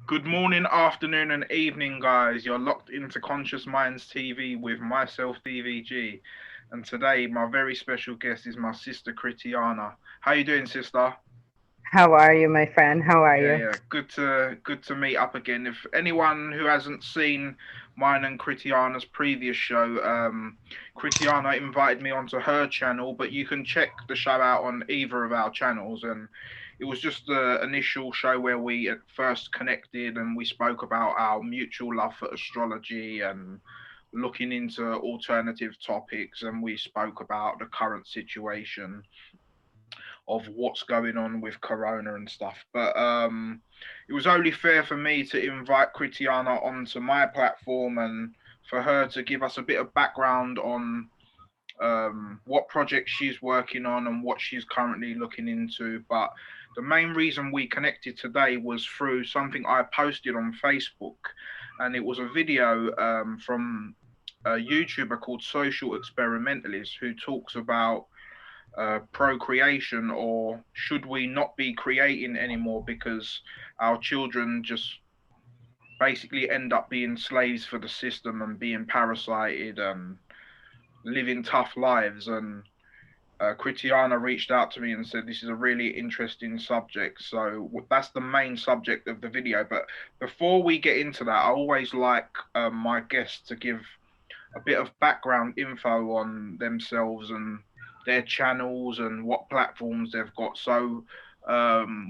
Good morning, afternoon, and evening, guys. You're locked into Conscious Minds TV with myself, DVG, and today my very special guest is my sister Kritiana. How you doing, sister? How are you, my friend? How are Yeah, you? yeah. Good to meet up again. If anyone who hasn't seen mine and Kritiana's previous show, Kritiana invited me onto her channel, but you can check the show out on either of our channels. And it was just the initial show where we at first connected and we spoke about our mutual love for astrology and looking into alternative topics, and we spoke about the current situation of what's going on with Corona and stuff. But it was only fair for me to invite Kritiana onto my platform and for her to give us a bit of background on what projects she's working on and what she's currently looking into. But the main reason we connected today was through something I posted on Facebook, and it was a video from a YouTuber called Social Experimentalist who talks about procreation, or should we not be creating anymore because our children just basically end up being slaves for the system and being parasited and living tough lives. And Kritiana reached out to me and said this is a really interesting subject, so that's the main subject of the video. But before we get into that, I always like my guests to give a bit of background info on themselves and their channels and what platforms they've got. So,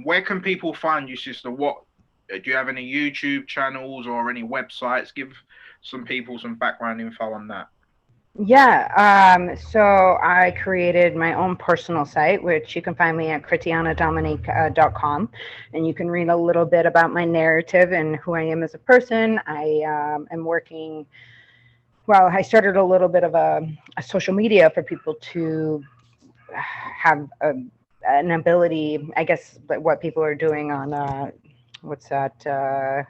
where can people find you, sister? What do you have, any YouTube channels or any websites? Give some people some background info on that. So I created my own personal site, which you can find me at KrityanyaDominique.com, and you can read a little bit about my narrative and who I am as a person. I am working, well, I started a little bit of a social media for people to have an ability, I guess, what people are doing on, what's that?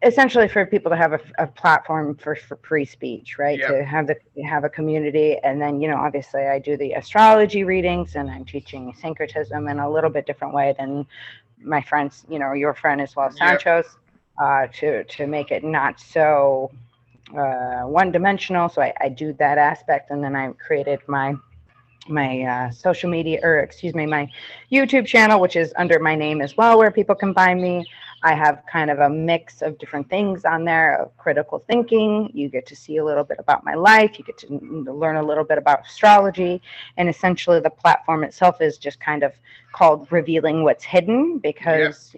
Essentially for people to have a platform for free speech, right? Yep. To have a community, and then obviously I do the astrology readings, and I'm teaching syncretism in a little bit different way than my friends, your friend as well, Yep. Sancho's, to make it not so one dimensional. So I do that aspect, and then I created my social media, or excuse me, my YouTube channel, which is under my name as well, where people can find me. I have kind of a mix of different things on there of critical thinking. You get to see a little bit about my life. You get to learn a little bit about astrology. And essentially, the platform itself is just kind of called Revealing What's Hidden, Yep. because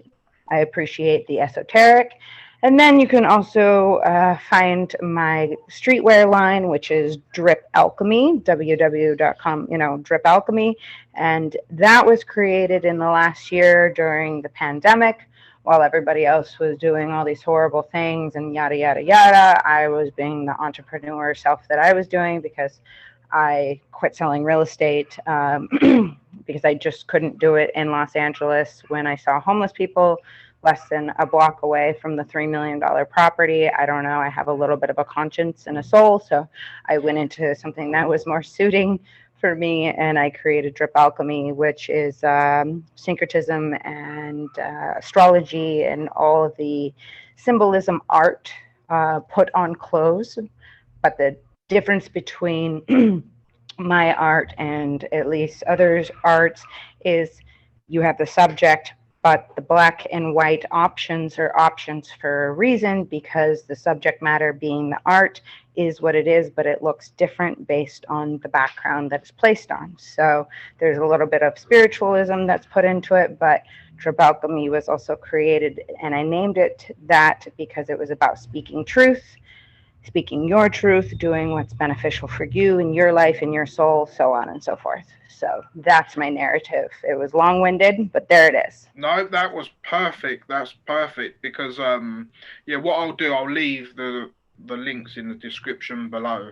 I appreciate the esoteric. And then you can also find my streetwear line, which is Drip Alchemy, www.com, Drip Alchemy. And that was created in the last year during the pandemic. While everybody else was doing all these horrible things and yada, yada, yada, I was being the entrepreneur self that I was doing, because I quit selling real estate because I just couldn't do it in Los Angeles when I saw homeless people less than a block away from the $3 million property. I don't know. I have a little bit of a conscience and a soul. So I went into something that was more suiting for me, and I created Drip Alchemy, which is syncretism and astrology and all of the symbolism art put on clothes. But the difference between my art and at least others' arts is you have the subject, but the black and white options are options for a reason, because the subject matter, being the art, is what it is, but it looks different based on the background that it's placed on. So there's a little bit of spiritualism that's put into it, but Trip Alchemy was also created, and I named it that because it was about speaking truth, speaking your truth, doing what's beneficial for you and your life and your soul, so on and so forth. So that's my narrative. It was long winded, but there it is. No, that was perfect. That's perfect because yeah, what I'll do, I'll leave the links in the description below.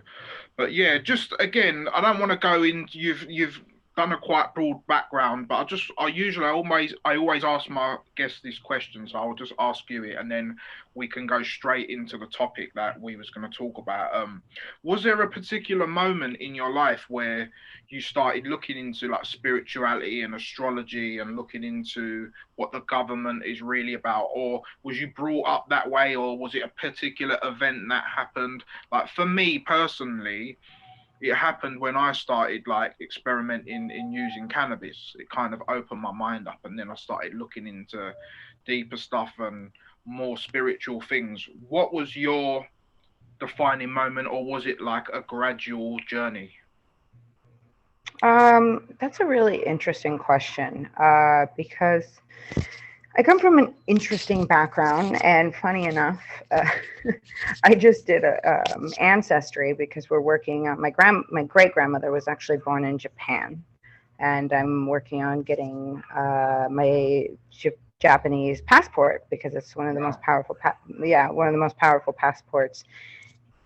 But yeah, just again, I don't want to go into you've done a quite broad background, but I always ask my guests this question, so I'll just ask you it, and then we can go straight into the topic that we was going to talk about. Was there a particular moment in your life where you started looking into like spirituality and astrology and looking into what the government is really about, or was you brought up that way, or was it a particular event that happened? Like for me personally, it happened when I started like experimenting in using cannabis. It kind of opened my mind up, and then I started looking into deeper stuff and more spiritual things. What was your defining moment, or was it like a gradual journey? That's a really interesting question because I come from an interesting background, and funny enough, uh, I just did a ancestry because we're working on my great grandmother was actually born in Japan, and I'm working on getting my Japanese passport because it's one of the most Wow. powerful one of the most powerful passports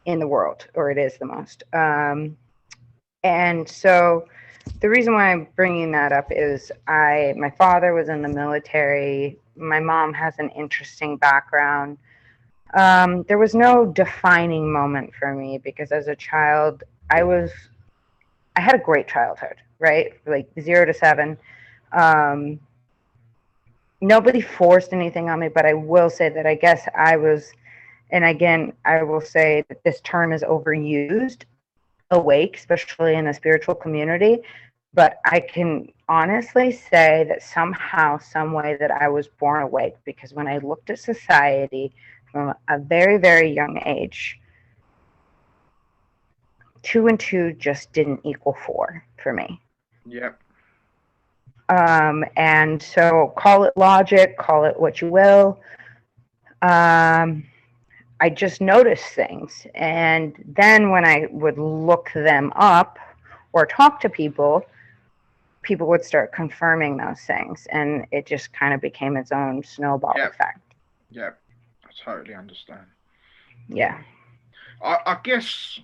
in the world, or it is the most. And so the reason why I'm bringing that up is my father was in the military. My mom has an interesting background. There was no defining moment for me because as a child, I had a great childhood, right? Like 0 to 7. Um, Nobody forced anything on me, but I will say that I guess I was, and again, I will say that this term is overused, awake, especially in the spiritual community. But I can honestly say that somehow, some way, that I was born awake because when I looked at society from a very, very young age, 2 and 2 just didn't equal 4 for me. Yep. And so call it logic, call it what you will. Um, I just noticed things. And then when I would look them up or talk to people, people would start confirming those things. And it just kind of became its own snowball Yep. effect. Yep. I totally understand. Yeah. I guess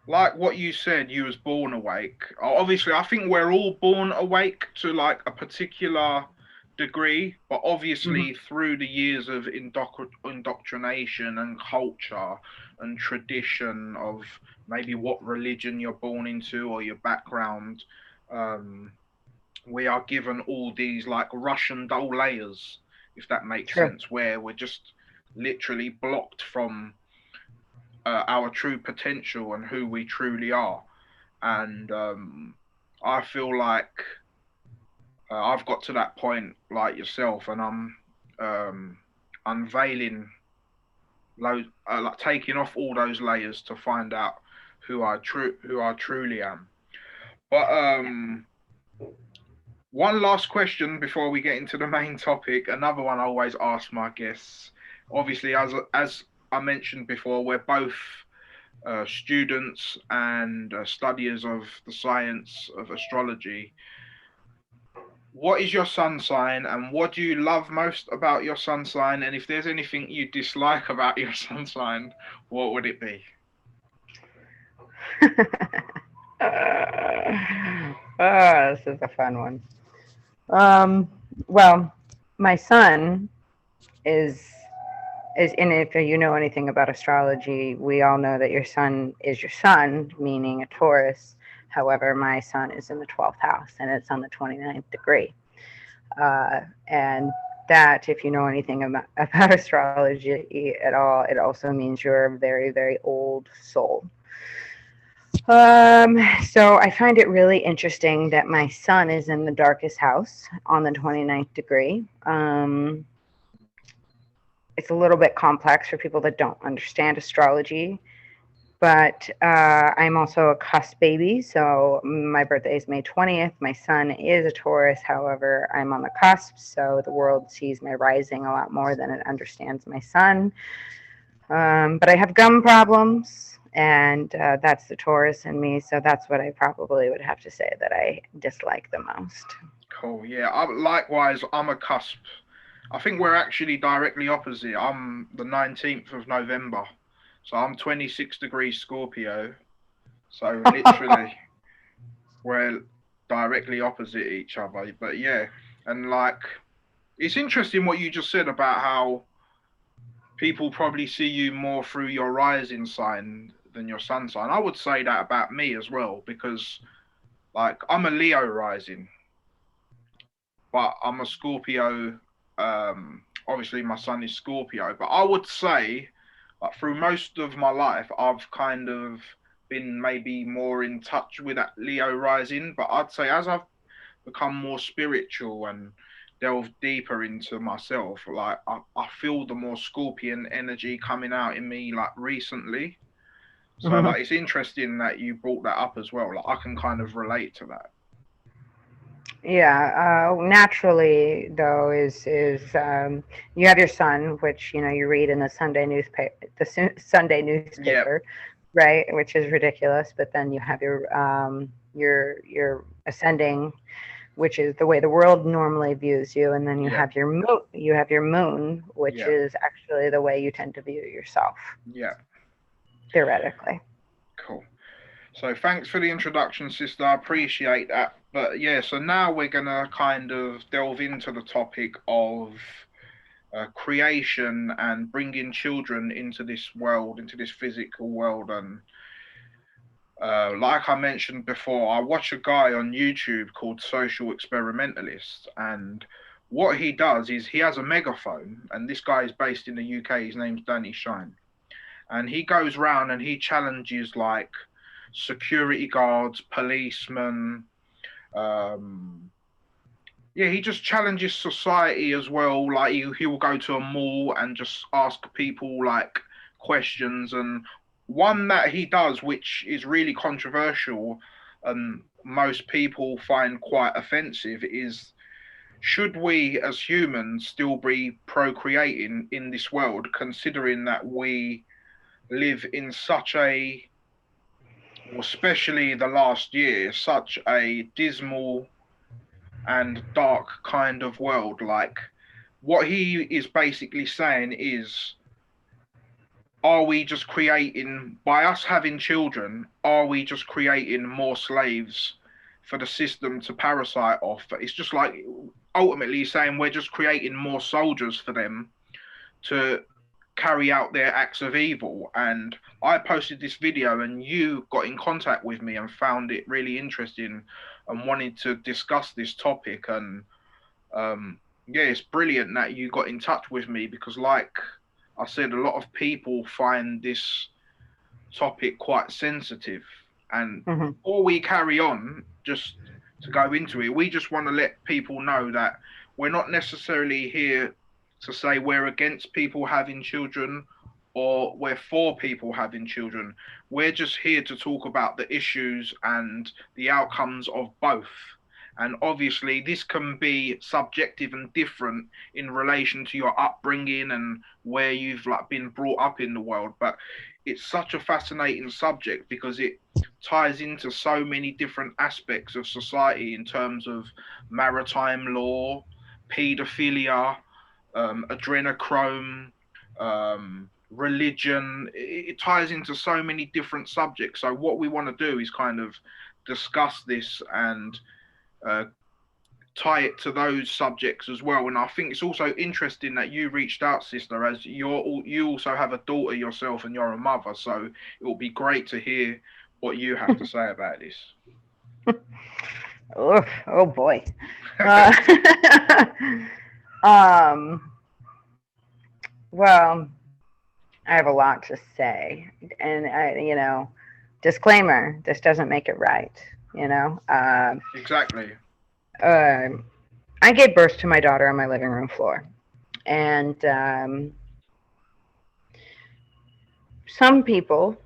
like what you said, you was born awake. Obviously, I think we're all born awake to like a particular degree, but Mm-hmm. obviously through the years of indoctrination and culture and tradition of maybe what religion you're born into or your background, um, we are given all these like Russian doll layers, if that makes True. sense, where we're just literally blocked from our true potential and who we truly are. And I feel like I've got to that point like yourself, and I'm um, unveiling like taking off all those layers to find out who I truly am. But one last question before we get into the main topic. Another one I always ask my guests. Obviously, as I mentioned before, we're both students and studiers of the science of astrology. What is your sun sign, and what do you love most about your sun sign? And if there's anything you dislike about your sun sign, what would it be? This is a fun one. Um, well, my son is and if you know anything about astrology, we all know that your sun is your sun, meaning a Taurus. However, my sun is in the 12th house and it's on the 29th degree. And that, if you know anything about astrology at all, it also means you're a very, very old soul. So I find it really interesting that my sun is in the darkest house on the 29th degree. It's a little bit complex for people that don't understand astrology, but I'm also a cusp baby. So my birthday is May 20th. My sun is a Taurus. However, I'm on the cusp. So the world sees my rising a lot more than it understands my sun. But I have gum problems, and that's the Taurus in me. So that's what I probably would have to say that I dislike the most. Cool. Yeah. Likewise, I'm a cusp. I think we're actually directly opposite. I'm the 19th of November, so I'm 26 degrees Scorpio. So literally, we're directly opposite each other. But yeah, and like it's interesting what you just said about how people probably see you more through your rising sign than your sun sign. I would say that about me as well because like I'm a Leo rising, but I'm a Scorpio. Obviously, my sun is Scorpio, but I would say, like, through most of my life, I've kind of been maybe more in touch with that Leo rising. But I'd say as I've become more spiritual and delve deeper into myself, like I feel the more Scorpion energy coming out in me, like recently. So, like, it's interesting that you brought that up as well. Like, I can kind of relate to that. Yeah, naturally though is you have your sun, which you read in the Sunday newspaper, Sunday Yep. newspaper, right? Which is ridiculous. But then you have your ascending, which is the way the world normally views you, and then you Yep. have your moon, which Yep. is actually the way you tend to view yourself, Yep. theoretically. Cool. So thanks for the introduction, sister. I appreciate that. But yeah, so now we're gonna kind of delve into the topic of creation and bringing children into this world, into this physical world. And like I mentioned before, I watch a guy on YouTube called Social Experimentalist, and what he does is he has a megaphone, and this guy is based in the UK. His name's Danny Shine, and he goes round and he challenges like security guards, policemen. Um, yeah, he just challenges society as well. Like he will go to a mall and just ask people like questions. And one that he does, which is really controversial and most people find quite offensive, is should we as humans still be procreating in this world, considering that we live in such a, or especially the last year, such a dismal and dark kind of world. Like, what he is basically saying is, are we just creating, by us having children, are we just creating more slaves for the system to parasite off? It's just like ultimately saying we're just creating more soldiers for them to carry out their acts of evil. And I posted this video, and you got in contact with me and found it really interesting and wanted to discuss this topic. And yeah, it's brilliant that you got in touch with me because, like I said, a lot of people find this topic quite sensitive. And Hmm. before we carry on, just to go into it, we just want to let people know that we're not necessarily here to say we're against people having children or we're for people having children. We're just here to talk about the issues and the outcomes of both. And obviously, this can be subjective and different in relation to your upbringing and where you've like been brought up in the world. But it's such a fascinating subject because it ties into so many different aspects of society in terms of maritime law, paedophilia, adrenochrome, religion. It ties into so many different subjects. So what we want to do is kind of discuss this and uh, tie it to those subjects as well. And I think it's also interesting that you reached out, sister, as you also have a daughter yourself and you're a mother. So it will be great to hear what you have to say about this. Oh boy. Uh, um, well, I have a lot to say, and disclaimer: this doesn't make it right. You know, Exactly. uh, I gave birth to my daughter on my living room floor, and some people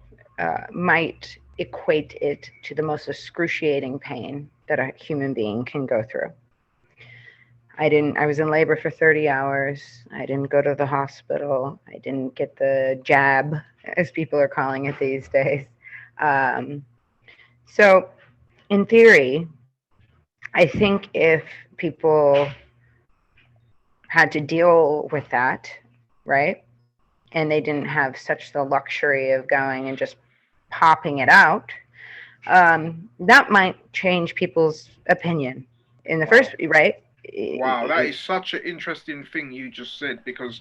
might equate it to the most excruciating pain that a human being can go through. I was in labor for 30 hours. I didn't go to the hospital. I didn't get the jab, as people are calling it these days. Um, so, in theory, I think if people had to deal with that, right, and they didn't have such the luxury of going and just popping it out, that might change people's opinion in the first, Wow. right? Wow, that is such an interesting thing you just said, because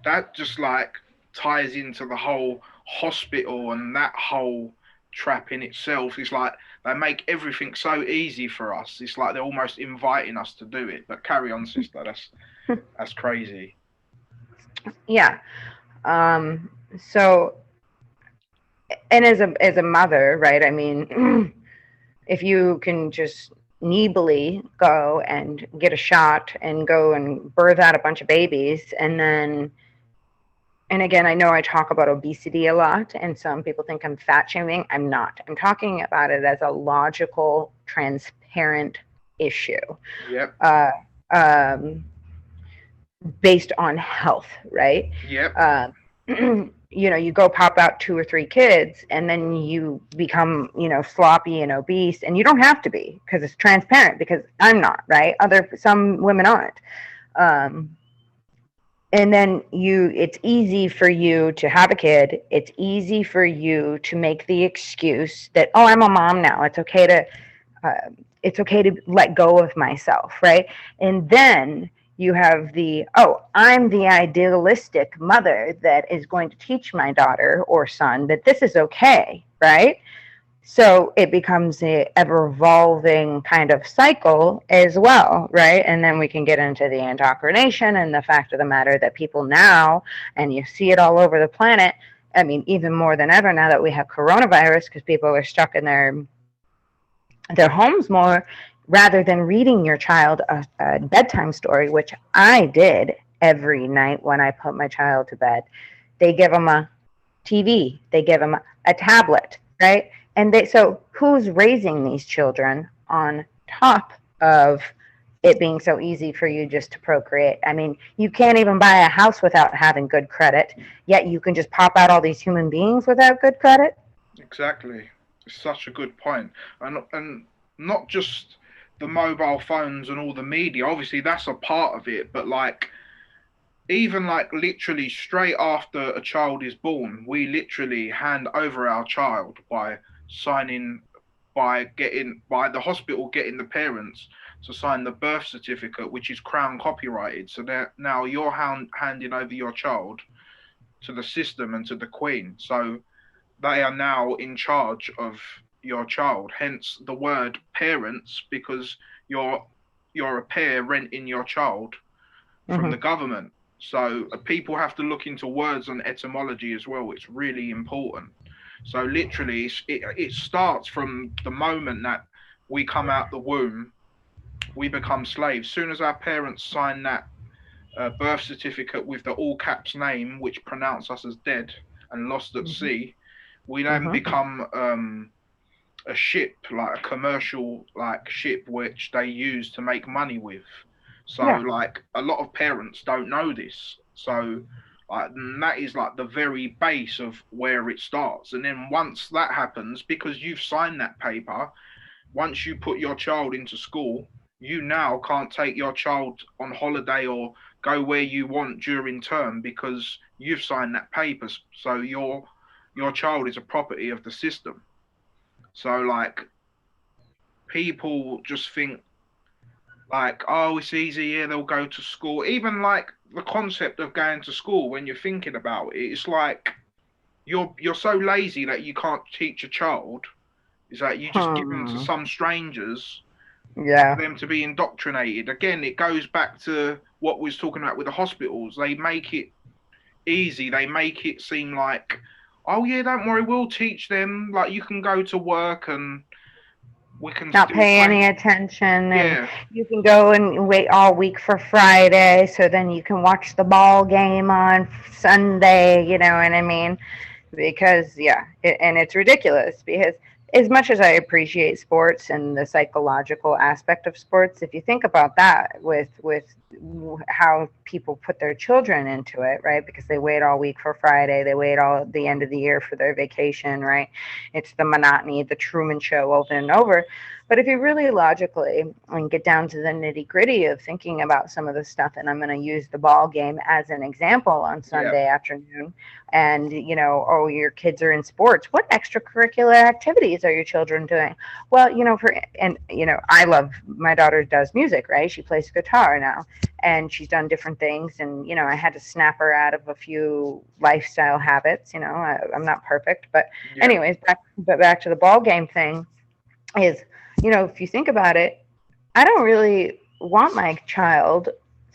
that just like ties into the whole hospital and that whole trap in itself. It's like they make everything so easy for us. It's like they're almost inviting us to do it. But carry on, sister. That's crazy. Yeah. So, and as a mother, right? I mean, if you can just neebly go and get a shot and go and birth out a bunch of babies, and then, and again, I know I talk about obesity a lot, and some people think I'm fat shaming. I'm not. I'm talking about it as a logical, transparent issue. Yep. Uh, um, Based on health, right? Yep. Uh, you go pop out two or three kids, and then you become, sloppy and obese, and you don't have to be because it's transparent. Because I'm not, right? Some women aren't. Um, and then it's easy for you to have a kid. It's easy for you to make the excuse that, oh, I'm a mom now. Uh, it's okay to let go of myself, right? And then you have oh, I'm the idealistic mother that is going to teach my daughter or son that this is okay, right? So it becomes a ever evolving kind of cycle as well, right? And then we can get into the indoctrination and the fact of the matter that people now, and you see it all over the planet. I mean, even more than ever now that we have coronavirus, because people are stuck in their homes more, rather than reading your child a bedtime story, which I did every night when I put my child to bed. They give them a TV, they give them a tablet, right? And so who's raising these children on top of it being so easy for you just to procreate? I mean, you can't even buy a house without having good credit, yet you can just pop out all these human beings without good credit. Exactly. It's such a good point. And not just the mobile phones and all the media. Obviously, that's a part of it, but like even like literally straight after a child is born, we literally hand over our child by signing, by the hospital getting the parents to sign the birth certificate, which is crown copyrighted. So that now you're handing over your child to the system and to the queen. So they are now in charge of your child. Hence the word parents, because you're you're a pair renting your child from Mm-hmm. the government. So people have to look into words and etymology as well. It's really important. So literally, it starts from the moment that we come out the womb, we become slaves. Soon as our parents sign that birth certificate with the all caps name, which pronounce us as dead and lost at Mm-hmm. sea, we then Mm-hmm. become a ship, like a commercial like ship, which they use to make money with. So Yeah. like a lot of parents don't know this. So like that is like the very base of where it starts. And then once that happens, because you've signed that paper, once you put your child into school, you now can't take your child on holiday or go where you want during term because you've signed that paper. So your child is a property of the system. So like people just think like, oh, it's easy, yeah, they'll go to school. Even like the concept of going to school, when you're thinking about it, it's like you're so lazy that you can't teach a child. Is that you just give them to Hmm. some strangers for Yeah. them to be indoctrinated. Again, it goes back to what we was talking about with the hospitals. They make it easy. They make it seem like, oh yeah, don't worry, we'll teach them. Like you can go to work and we can Not still pay pay. any attention, and Yeah, you can go and wait all week for Friday so then you can watch the ball game on Sunday, you know what I mean? Because yeah, and it's ridiculous because as much as I appreciate sports and the psychological aspect of sports, if you think about that with how people put their children into it, right? Because they wait all week for Friday, they wait all the end of the year for their vacation, right? It's the monotony, the Truman Show over and over. But if you really logically and get down to the nitty gritty of thinking about some of the stuff, and I'm going to use the ball game as an example on Yeah. Sunday afternoon, and oh, your kids are in sports. What extracurricular activities are your children doing? Well, I love, my daughter does music, right? She plays guitar now, and she's done different things, and I had to snap her out of a few lifestyle habits. I'm not perfect, but Yeah. anyways, back to the ball game thing is, if you think about it, I don't really want my child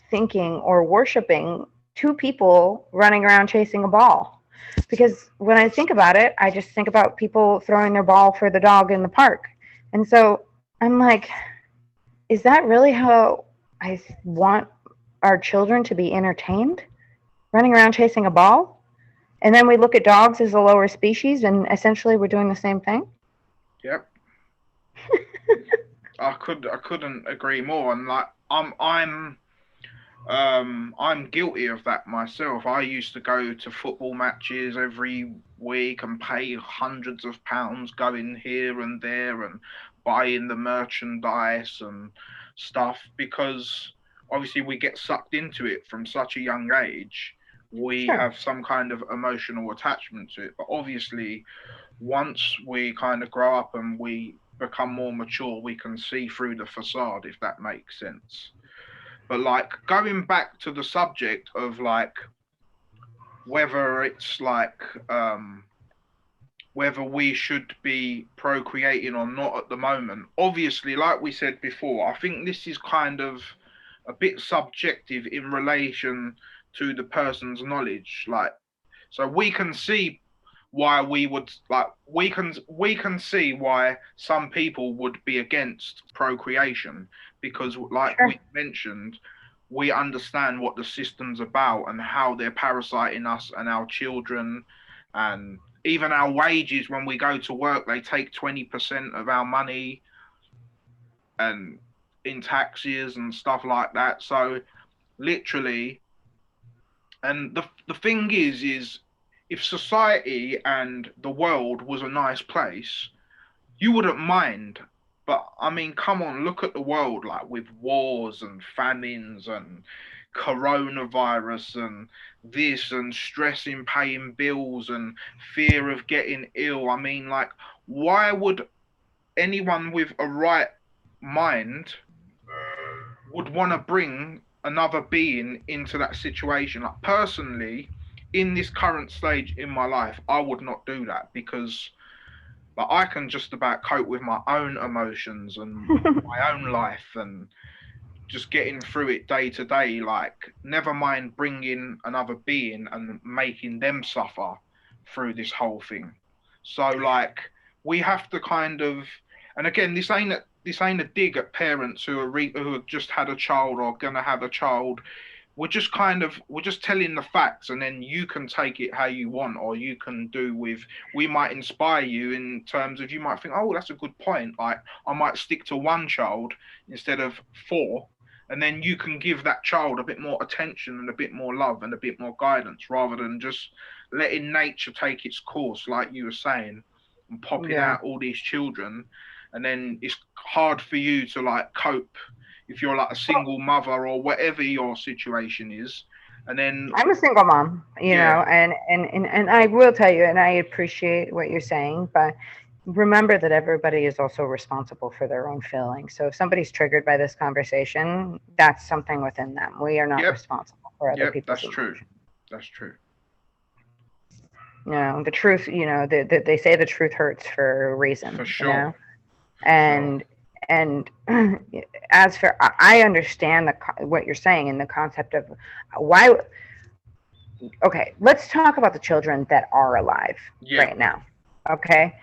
thinking or worshiping two people running around chasing a ball. Because when I think about it, I just think about people throwing their ball for the dog in the park. And so I'm like, is that really how I want our children to be entertained? Running around chasing a ball? And then we look at dogs as a lower species, and essentially we're doing the same thing? Yep. I couldn't agree more. And like I'm guilty of that myself. I used to go to football matches every week and pay hundreds of pounds going here and there and buying the merchandise and stuff because obviously we get sucked into it from such a young age. We Sure. have some kind of emotional attachment to it. But obviously, once we kind of grow up and we become more mature, we can see through the facade, if that makes sense. But like going back to the subject of like whether it's like whether we should be procreating or not at the moment. Obviously, like we said before, I think this is kind of a bit subjective in relation to the person's knowledge. Like, so we can see why we would like we can see why some people would be against procreation because like Sure. we mentioned, we understand what the system's about and how they're parasiting us and our children, and even our wages. When we go to work, they take 20% of our money and in taxes and stuff like that. So literally, and the thing is if society and the world was a nice place, you wouldn't mind. But I mean, come on, look at the world, like with wars and famines and coronavirus and this and stress in paying bills and fear of getting ill. I mean, like, why would anyone with a right mind would want to bring another being into that situation? Like, personally, in this current stage in my life, I would not do that because like I can just about cope with my own emotions and my own life and just getting through it day to day. Like, never mind bringing another being and making them suffer through this whole thing. So, like, we have to kind of, and again, this ain't a dig at parents who have just had a child or gonna have a child. We're just telling the facts, and then you can take it how you want, or you can do with, we might inspire you in terms of, you might think, oh, that's a good point, like I might stick to one child instead of four, and then you can give that child a bit more attention and a bit more love and a bit more guidance rather than just letting nature take its course, like you were saying, and popping Yeah. out all these children. And then it's hard for you to like cope if you're like a single mother or whatever your situation is. And then I'm a single mom, yeah, and I will tell you, and I appreciate what you're saying, but remember that everybody is also responsible for their own feelings. So if somebody's triggered by this conversation, that's something within them. We are not yep, responsible for other yep, people's that's true. emotions. That's true. The truth, they say the truth hurts for a reason, For sure. For sure. and and as for, I understand what you're saying in the concept of why. Okay, let's talk about the children that are alive Yeah. right now. Okay,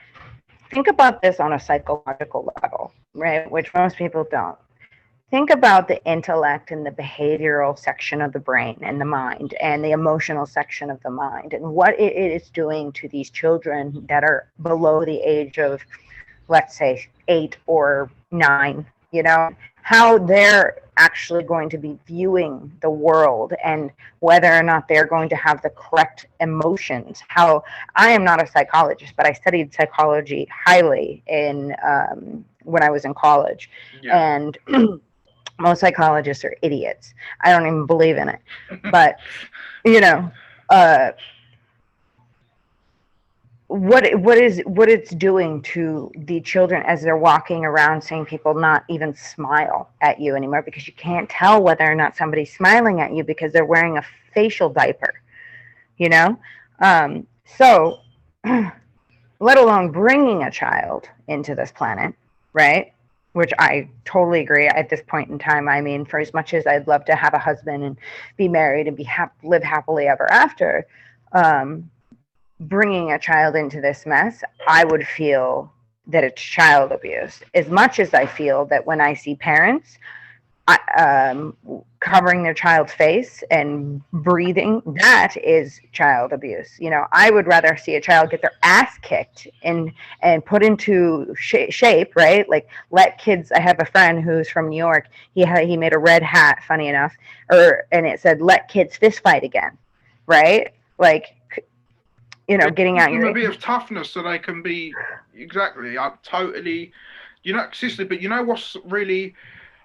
think about this on a psychological level, right? Which most people don't. Think about the intellect and the behavioral section of the brain and the mind and the emotional section of the mind and what it is doing to these children that are below the age of, let's say, 8 or 9. you know, how they're actually going to be viewing the world, and whether or not they're going to have the correct emotions. How I am not a psychologist, but I studied psychology highly in when I was in college, and most psychologists are idiots. I don't even believe in it, but you know, what it's doing to the children as they're walking around, seeing people not even smile at you anymore, because you can't tell whether or not somebody's smiling at you because they're wearing a facial diaper, you know. So let alone bringing a child into this planet, right? Which I totally agree at this point in time. I mean, for as much as I'd love to have a husband and be married and live happily ever after, bringing a child into this mess, I would feel that it's child abuse. As much as I feel that when I see parents covering their child's face and breathing, that is child abuse. You know, I would rather see a child get their ass kicked and put into shape, right? Like, let kids. I have a friend who's from New York. He made a red hat, funny enough, and it said, "Let kids fist fight again," right? Like, you know, getting out a bit of toughness so they can be exactly. I totally, you know, sister. But you know what's really,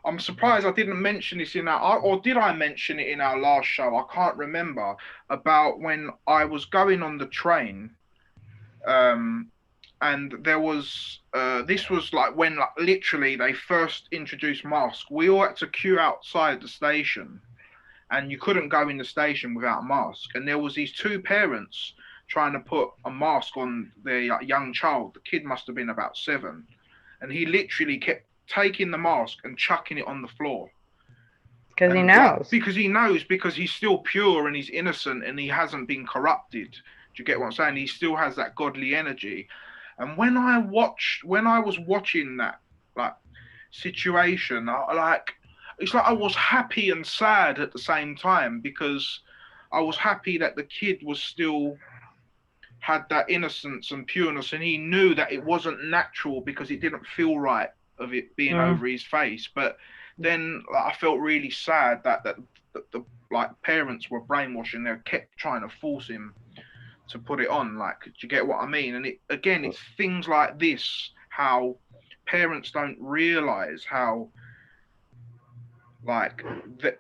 I'm surprised I didn't mention this in our, or did I mention it in our last show? I can't remember, about when I was going on the train, and there was this was like when, like, literally they first introduced masks. We all had to queue outside the station, and you couldn't go in the station without a mask. And there was these two parents trying to put a mask on their young child. The kid must have been about 7, and he literally kept taking the mask and chucking it on the floor. Because he knows. Because he's still pure and he's innocent and he hasn't been corrupted. Do you get what I'm saying? He still has that godly energy. And when I was watching that, like, situation, it's like I was happy and sad at the same time, because I was happy that the kid was still had that innocence and pureness, and he knew that it wasn't natural because it didn't feel right of it being over his face. But then, like, I felt really sad that the like parents were brainwashing. They kept trying to force him to put it on. Like, do you get what I mean? And it's things like this, how parents don't realize how, like, that,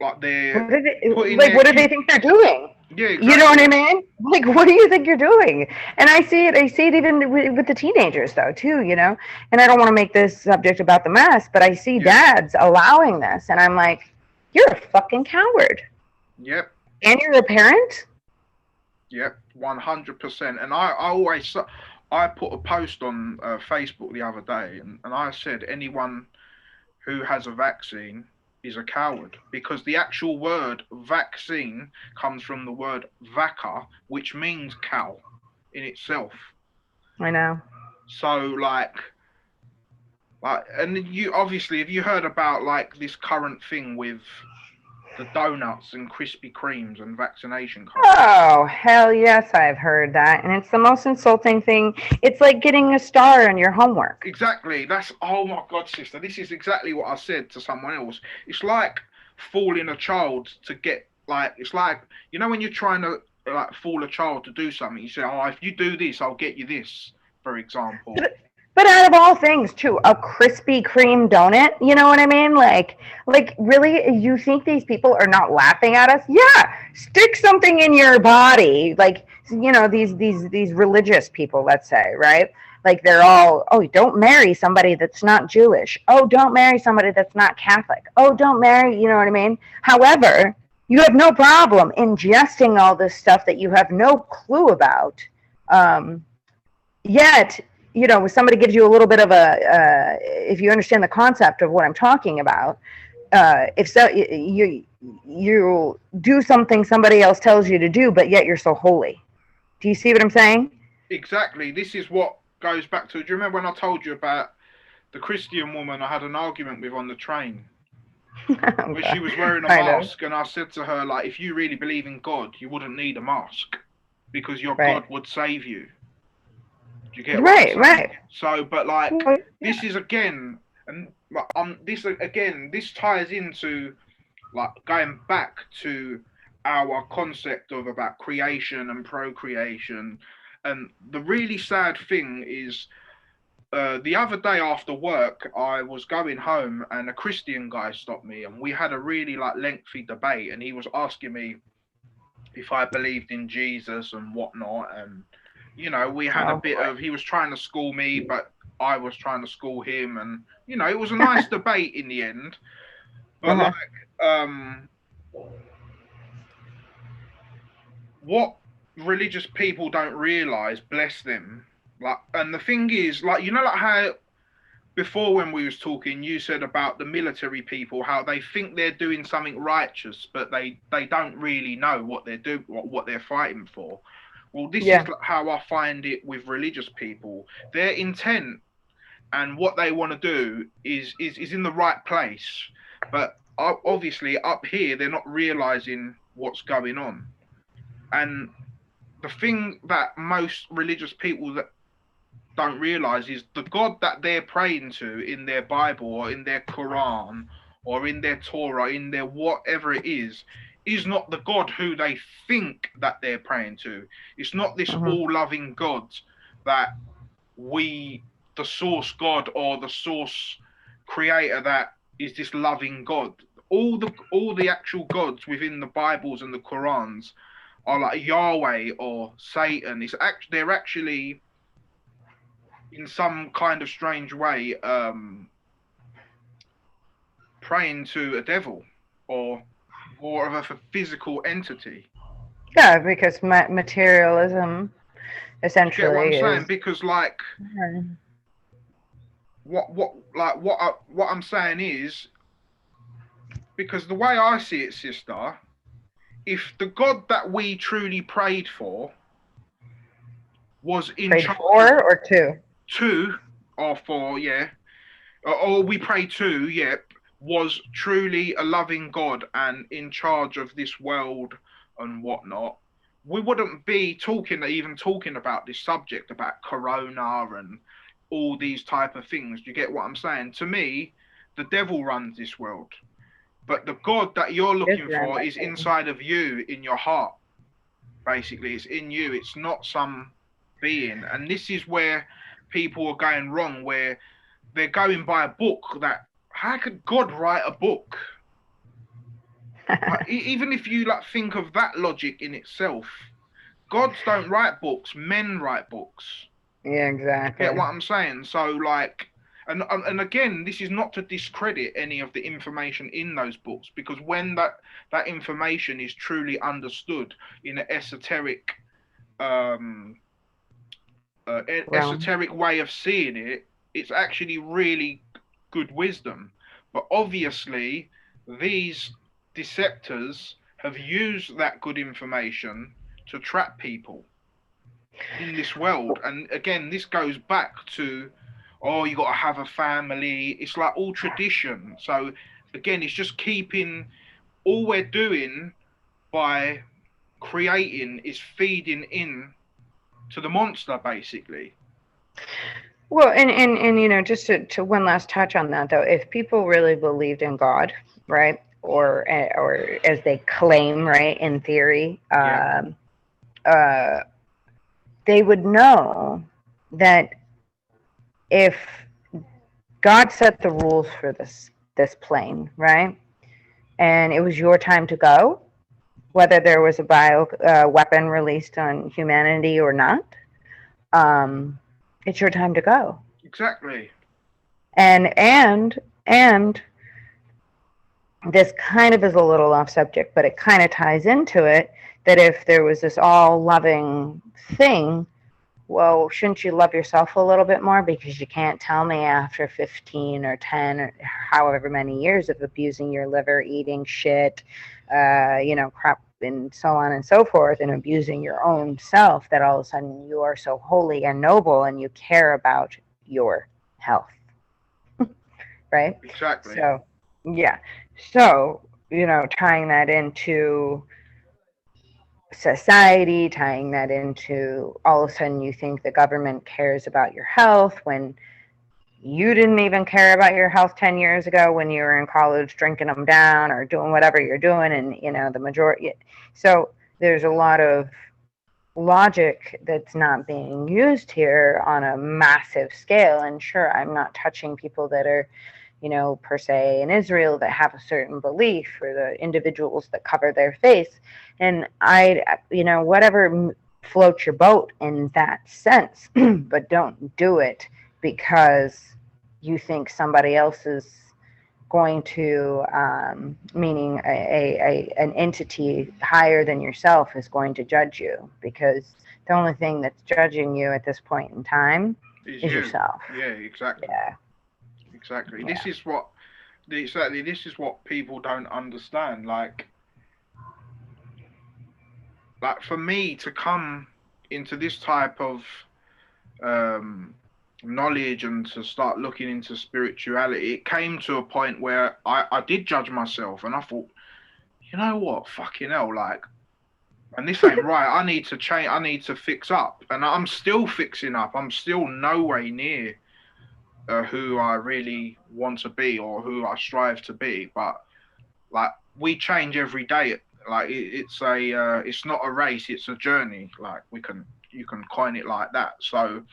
like, they're what do they think they're doing? Yeah, exactly. You know what I mean? Like, what do you think you're doing? And I see it even with the teenagers, though, too, you know? And I don't want to make this subject about the mess, but I see dads allowing this, and I'm like, you're a fucking coward. Yep. And you're a parent? Yep, 100%. And I put a post on Facebook the other day, and I said anyone who has a vaccine is a coward, because the actual word vaccine comes from the word vaca, which means cow in itself. I know. So, like, and you obviously, have you heard about, like, this current thing with the donuts and Krispy Kremes and vaccination cards? Oh, hell yes, I've heard that. And it's the most insulting thing. It's like getting a star on your homework. Exactly. Oh my God, sister. This is exactly what I said to someone else. It's like fooling a child to get, like, it's like, you know, when you're trying to, like, fool a child to do something, you say, oh, if you do this, I'll get you this, for example. But out of all things, too, a Krispy Kreme donut, you know what I mean? Like, really, you think these people are not laughing at us? Yeah, stick something in your body. Like, you know, these religious people, let's say, right? Like, they're all, oh, don't marry somebody that's not Jewish. Oh, don't marry somebody that's not Catholic. Oh, don't marry, you know what I mean? However, you have no problem ingesting all this stuff that you have no clue about. Yet, you know, somebody gives you a little bit of if you understand the concept of what I'm talking about, if so, you do something somebody else tells you to do, but yet you're so holy. Do you see what I'm saying? Exactly. This is what goes back to, do you remember when I told you about the Christian woman I had an argument with on the train? Where she was wearing a mask, and I said to her, like, if you really believe in God, you wouldn't need a mask, because your God would save you. Do you get what I'm saying? Right. So, but, like, this is, again, And this again, this ties into like going back to our concept of about creation and procreation. And the really sad thing is, the other day after work, I was going home and a Christian guy stopped me, and we had a really like lengthy debate. And he was asking me if I believed in Jesus and whatnot. And we had a Oh bit boy. of, he was trying to school me, but I was trying to school him, and it was a nice debate in the end. But like, Uh-huh. um, what religious people don't realize, bless them. Like, and the thing is, like, like how before when we was talking, you said about the military people, how they think they're doing something righteous, but they don't really know what they're doing, what they're fighting for. Well, this is Yeah. how I find it with religious people. Their intent and what they want to do is in the right place, but obviously up here they're not realizing what's going on. And the thing that most religious people that don't realize is the God that they're praying to in their Bible or in their Quran or in their Torah, in their whatever it is not the God who they think that they're praying to. It's not this Hmm. all loving God that we, the source God or the source creator, that is this loving God. All the actual gods within the Bibles and the Qurans are like Yahweh or Satan. They're actually in some kind of strange way praying to a devil or more of a physical entity. Yeah, because materialism Do you get what I'm essentially saying? is. Because like what I'm saying is, because the way I see it, sister, if the God that we truly prayed for was in Prayed charge of for or to. two or four, yeah, or we pray to, yep, was truly a loving God and in charge of this world and whatnot, we wouldn't be even talking about this subject about Corona and all these type of things. Do you get what I'm saying? To me, the devil runs this world, but the God that you're It is looking run for by is Satan. inside of you, in your heart. Basically, it's in you. It's not some being, and this is where people are going wrong, where they're going by a book that, how could God write a book? Like, even if you like think of that logic in itself, gods don't write books, men write books. Yeah, You get exactly. what I'm saying? So like, and again, this is not to discredit any of the information in those books, because when that information is truly understood in an um Realm. esoteric way of seeing it, it's actually really good wisdom. But obviously, these deceptors have used that good information to trap people in this world. And again, this goes back to, oh, you got to have a family. It's like all tradition. So again, it's just keeping, all we're doing by creating is feeding in to the monster, basically. Well, and just to one last touch on that though, if people really believed in God, right, or as they claim, right, in theory, Yeah, uh, they would know that if God set the rules for this plane, right, and it was your time to go, whether there was a bio weapon released on humanity or not, um, it's your time to go. exactly. And this kind of is a little off subject, but it kind of ties into it, that if there was this all loving thing, well, shouldn't you love yourself a little bit more? Because you can't tell me after 15 or 10 or however many years of abusing your liver, eating shit, crap, and so on and so forth, and abusing your own self, that all of a sudden you are so holy and noble and you care about your health, right? Exactly. So, yeah. So, tying that into society, tying that into all of a sudden you think the government cares about your health when you didn't even care about your health 10 years ago when you were in college drinking them down or doing whatever you're doing, and the majority. So there's a lot of logic that's not being used here on a massive scale. And sure, I'm not touching people that are, per se in Israel that have a certain belief, or the individuals that cover their face. And whatever floats your boat in that sense, but don't do it because you think somebody else is going to, meaning an entity higher than yourself is going to judge you, because the only thing that's judging you at this point in time is you. yourself. Yeah, exactly. Yeah. Exactly. Yeah. This is what people don't understand. Like for me to come into this type of um, knowledge and to start looking into spirituality, it came to a point where I did judge myself, and I thought, you know what, fucking hell, like, and this ain't right. I need to change. I need to fix up, and I'm still fixing up. I'm still no way near who I really want to be or who I strive to be. But like we change every day. Like it's not a race. It's a journey. Like you can coin it like that. So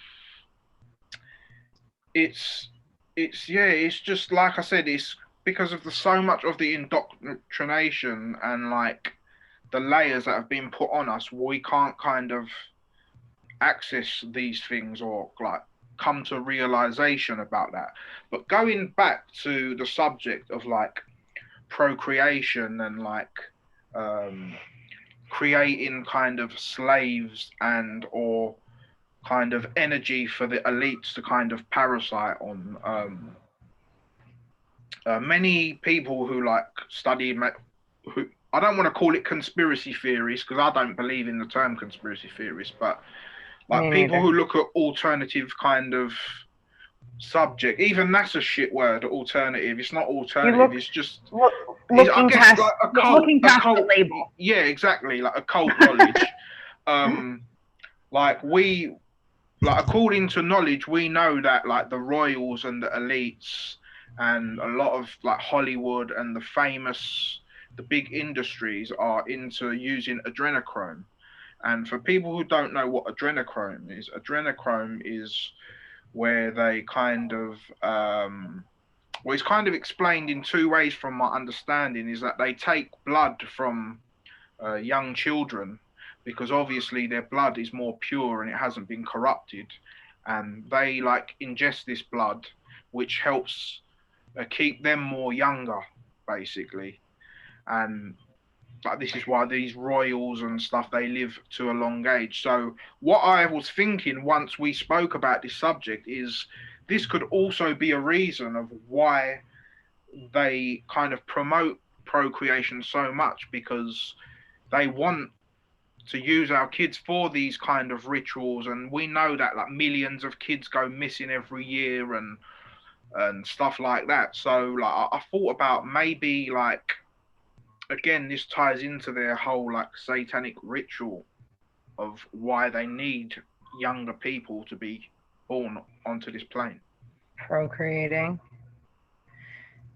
it's it's just like I said. It's because of the so much of the indoctrination and like the layers that have been put on us. We can't kind of access these things or like come to realization about that. But going back to the subject of like procreation and like um, creating kind of slaves and or kind of energy for the elites to kind of parasite on many people who like study who I don't want to call it conspiracy theories because I don't believe in the term conspiracy theories, but like Me people neither. who look at alternative kind of subject, even that's a shit word, alternative. It's not You alternative, it's just look I looking guess past like a the cult, label. yeah, exactly, like a cult knowledge. Um like we like according to knowledge, we know that like the royals and the elites and a lot of like Hollywood and the big industries are into using adrenochrome. And for people who don't know what adrenochrome is where they kind of well, it's kind of explained in two ways from my understanding. Is that they take blood from young children because obviously their blood is more pure and it hasn't been corrupted, and they like ingest this blood, which helps keep them more younger, basically. And like this is why these royals and stuff they live to a long age. So what I was thinking once we spoke about this subject is this could also be a reason of why they kind of promote procreation so much because they want to use our kids for these kind of rituals, and we know that like millions of kids go missing every year and stuff like that. So like I thought about maybe like again this ties into their whole like satanic ritual of why they need younger people to be born onto this plane. Procreating.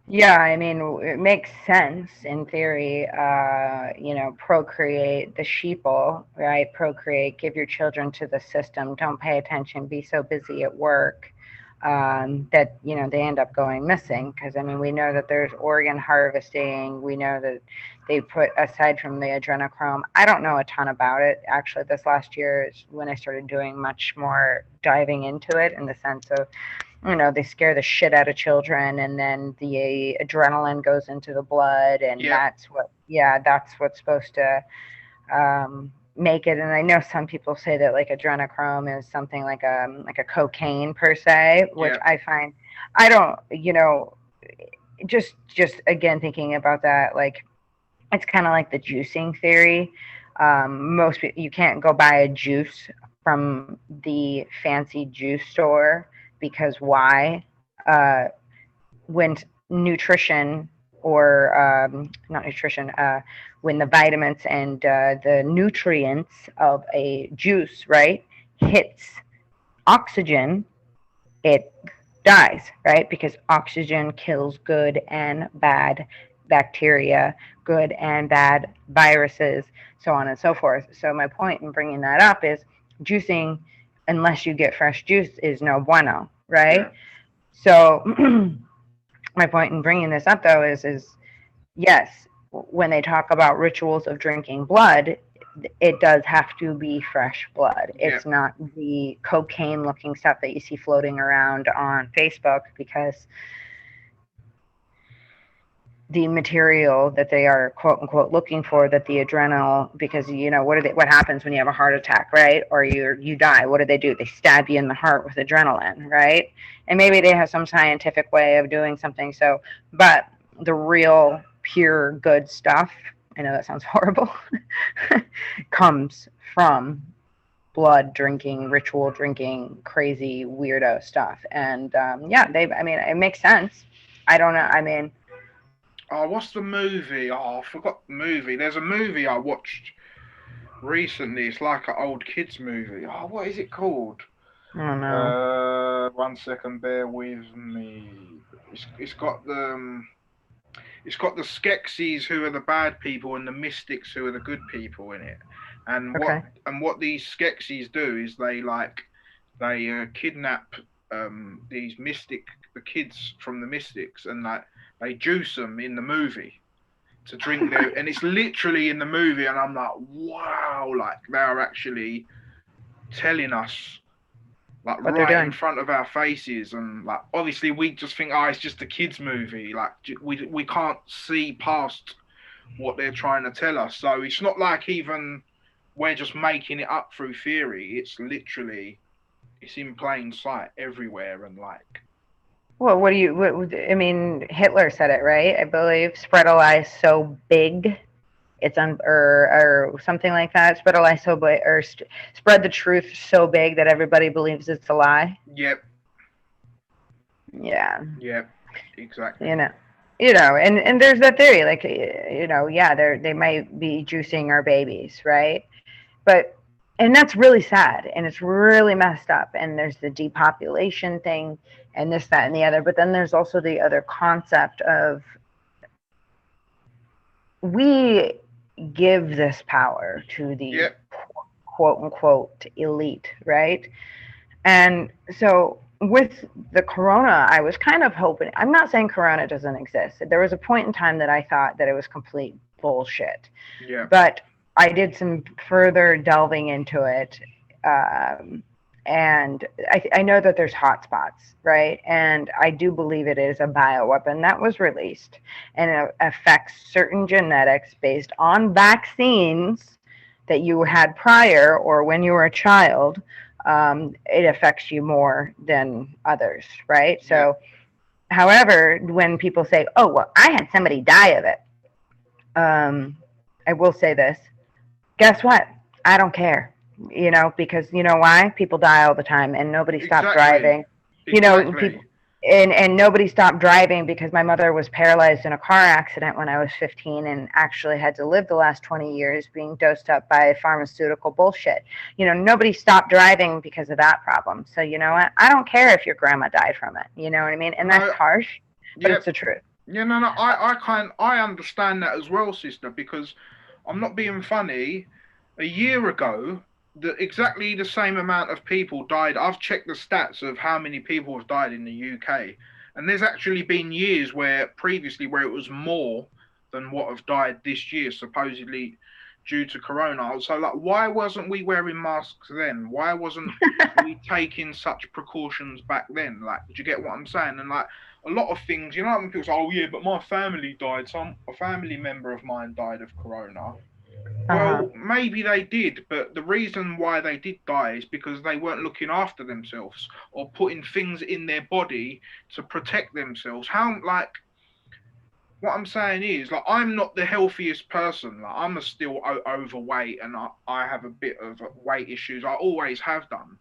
Yeah, I mean, it makes sense in theory. Procreate the sheeple, right? Procreate, give your children to the system. Don't pay attention. Be so busy at work that they end up going missing. Because I mean, we know that there's organ harvesting. We know that they put aside from the adrenochrome. I don't know a ton about it. Actually, this last year is when I started doing much more diving into it in the sense of they scare the shit out of children, and then the adrenaline goes into the blood, and Yep. that's what's supposed to make it. And I know some people say that like adrenochrome is something like a cocaine per se, which Yep. I find I don't, just again thinking about that, like it's kind of like the juicing theory. Most you can't go buy a juice from the fancy juice store because why? When nutrition or not nutrition, when the vitamins and the nutrients of a juice, right, hits oxygen, it dies, right? Because oxygen kills good and bad bacteria, good and bad viruses, so on and so forth. So my point in bringing that up is juicing, unless you get fresh juice, is no bueno, Yeah. right? So my point in bringing this up though is yes, when they talk about rituals of drinking blood, it does have to be fresh blood. Yeah. It's not the cocaine looking stuff that you see floating around on Facebook, because the material that they are quote unquote looking for, that the adrenal, because what happens when you have a heart attack, right? Or you die, what do? They stab you in the heart with adrenaline, right? And maybe they have some scientific way of doing something. So, but the real pure good stuff, I know that sounds horrible, comes from blood drinking, ritual drinking, crazy weirdo stuff. And yeah, I mean, it makes sense. I don't know. I mean, Oh, what's the movie? Oh, I forgot the movie. There's a movie I watched recently. It's like an old kids movie. Oh, what is it called? I don't know. 1 second, bear with me. It's got the Skeksis who are the bad people and the Mystics who are the good people in it. And what Okay. and what these Skeksis do is they kidnap these the kids from the Mystics, and like they juice them in the movie to drink their, and it's literally in the movie, and I'm like, wow, like they're actually telling us like What they're right in doing. front of our faces, and like obviously we just think, oh, it's just a kids movie, like we can't see past what they're trying to tell us. So it's not like even we're just making it up through theory. It's literally, it's in plain sight everywhere, and like, Well, I mean, Hitler said it, right? I believe, spread a lie so big or something like that. Spread a lie so big, or spread the truth so big that everybody believes it's a lie. yep, Yeah, yep, exactly. you know, and there's that theory, like, yeah, they might be juicing our babies, right? But and that's really sad, and it's really messed up. And there's the depopulation thing, and this, that, and the other. But then there's also the other concept of, we give this power to the Yep, quote unquote elite, right? And so with the corona, I was kind of hoping, I'm not saying corona doesn't exist. There was a point in time that I thought that it was complete bullshit. yep, But I did some further delving into it. Um, and I know that there's hotspots, right? And I do believe it is a bioweapon that was released, and it affects certain genetics based on vaccines that you had prior or when you were a child. It affects you more than others, right? yep. So, however, when people say, "Oh, well, I had somebody die of it," I will say this: guess what? I don't care. Because you know why? People die all the time, and nobody stopped Exactly, driving. People, exactly. and nobody stopped driving because my mother was paralyzed in a car accident when I was 15, and actually had to live the last 20 years being dosed up by pharmaceutical bullshit. Nobody stopped driving because of that problem. So you know what? I don't care if your grandma died from it. You know what I mean? And that's No, harsh, but it's yep. the truth. Yeah, no, no. I understand that as well, sister. Because I'm not being funny. A year ago, exactly the same amount of people died. I've checked the stats of how many people have died in the UK, and there's actually been years where previously where it was more than what have died this year, supposedly due to corona. So like, why wasn't we wearing masks then? Why wasn't we taking such precautions back then? Like, do you get what I'm saying? And like, a lot of things, when people say, "Oh yeah, but my family died. A family member of mine died of corona." Uh huh. Well, maybe they did, but the reason why they did die is because they weren't looking after themselves or putting things in their body to protect themselves. How, like, what I'm saying is, like, I'm not the healthiest person. Like, I'm still overweight, and I have a bit of weight issues. I always have done.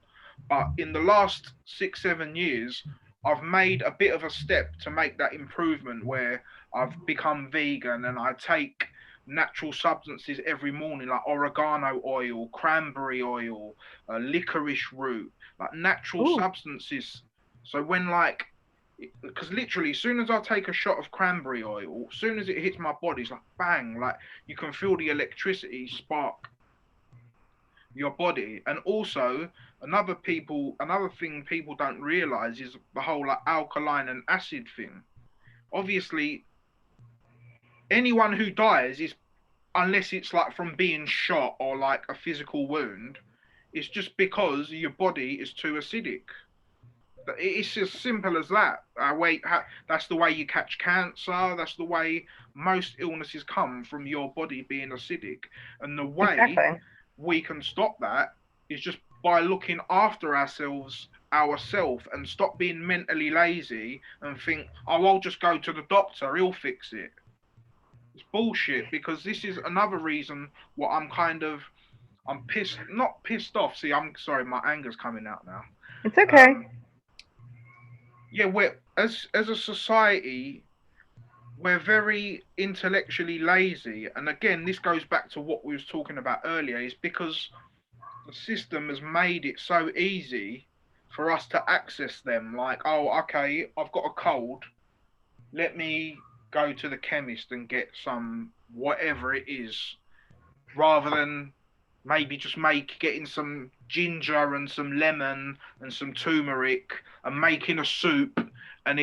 But in the last 6, 7 years, I've made a bit of a step to make that improvement where I've become vegan and I take natural substances every morning, like oregano oil, cranberry oil, licorice root, like natural Ooh. substances. So when like because literally, as soon as I take a shot of cranberry oil, as soon as it hits my body, it's like bang, like you can feel the electricity spark your body. And also, another thing people don't realize is the whole like alkaline and acid thing. Obviously, anyone who dies is, unless it's like from being shot or like a physical wound, it's just because your body is too acidic. It's as simple as that. That's the way you catch cancer. That's the way most illnesses come, from your body being acidic. And the way Exactly. we can stop that is just by looking after ourselves and stop being mentally lazy and think, oh, I'll just go to the doctor, he'll fix it. It's bullshit, because this is another reason what I'm pissed, not pissed off. See, I'm sorry, my anger's coming out now. It's okay. Yeah, we're as a society, we're very intellectually lazy, and again, this goes back to what we was talking about earlier. Is because the system has made it so easy for us to access them. Like, oh, okay, I've got a cold. Let me go to the chemist and get some whatever it is, rather than maybe just getting some ginger and some lemon and some turmeric and making a soup, and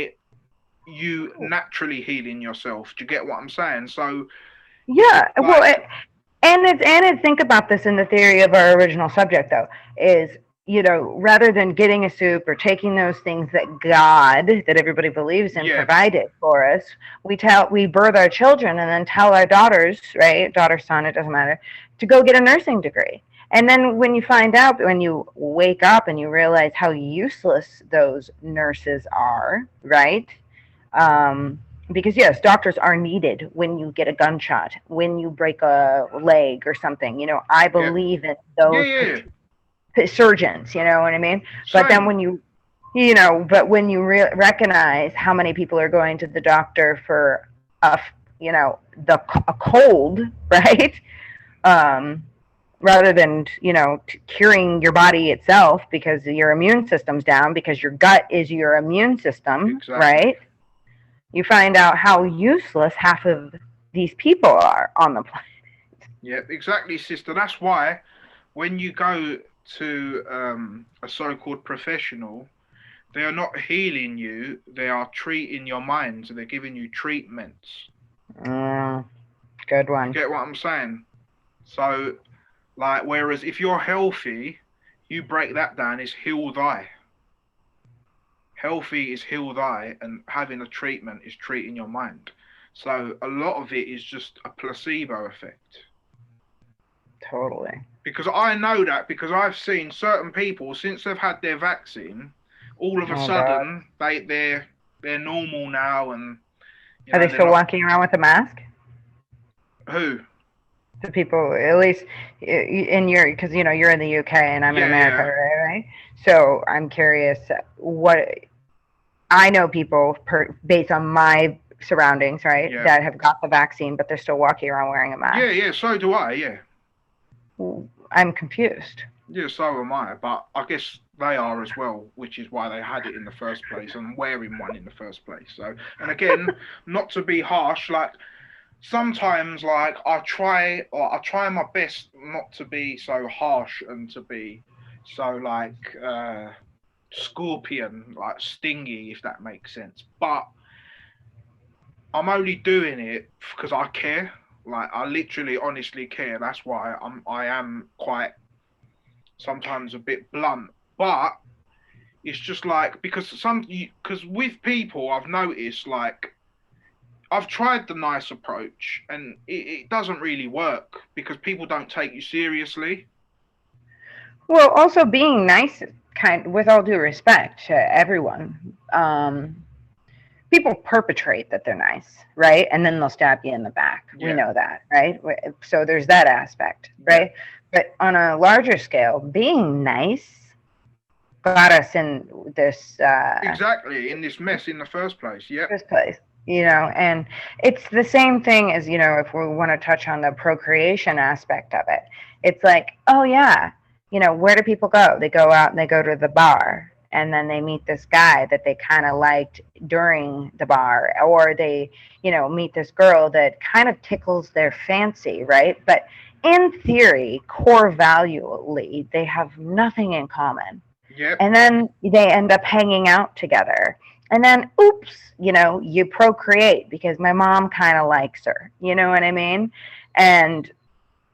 you naturally healing yourself. Do you get what I'm saying? So Yeah. Well, like, and think about this in the theory of our original subject, though, is, rather than getting a soup or taking those things that God, that everybody believes in, yeah, provided for us, we birth our children and then tell our daughters, right, daughter, son, it doesn't matter, to go get a nursing degree. And then when you find out, when you wake up and you realize how useless those nurses are, right? Because yes, doctors are needed when you get a gunshot, when you break a leg or something. I yeah, believe in yeah, those yeah. surgeons. You know what I mean? But then Same. when you recognize how many people are going to the doctor for a a cold, right? Um, Rather than curing your body itself because your immune system's down, because your gut is your immune system, Exactly. right? You find out how useless half of these people are on the planet. Yeah, exactly, sister. That's why when you go to a so-called professional, they are not healing you, they are treating your mind. So they're giving you treatments. Mm, good You one. get what I'm saying? So, like, whereas if you're healthy, you break that down, is heal thy. Healthy is heal thy, and having a treatment is treating your mind. So a lot of it is just a placebo effect. Totally. Because I know that, because I've seen certain people, since they've had their vaccine, all of a Oh God. sudden they're normal now, and Are they they're still not. walking around with a mask? Who? The people, at least in your, because you're in the UK and I'm in Yeah, America, yeah, right? So I'm curious what I know people based on my surroundings, right, yeah, that have got the vaccine, but they're still walking around wearing a yeah, mask. yeah. So do I. Yeah, I'm confused. yeah. So am I. But I guess they are as well, which is why they had it in the first place and wearing one in the first place. So, and again, not to be harsh, like sometimes, like I try my best not to be so harsh and to be so like scorpion, like stingy, if that makes sense. But I'm only doing it because I care. Like I literally, honestly care. That's why I am quite sometimes a bit blunt. But it's just like, because with people I've noticed, like I've tried the nice approach and it doesn't really work because people don't take you seriously. Well, also being nice, with all due respect to everyone, people perpetrate that they're nice, right? And then they'll stab you in the back. We Yeah, know that, right? So there's that aspect, yeah, right? But on a larger scale, being nice got us in exactly. In this mess in the first place. Yep. this place, and it's the same thing as, if we want to touch on the procreation aspect of it. It's like, oh yeah, where do people go? They go out and they go to the bar and then they meet this guy that they kind of liked during the bar, or they, meet this girl that kind of tickles their fancy, right? But in theory, core valuely, they have nothing in common. Yep. And then they end up hanging out together. And then, oops, you procreate because my mom kind of likes her. You know what I mean? And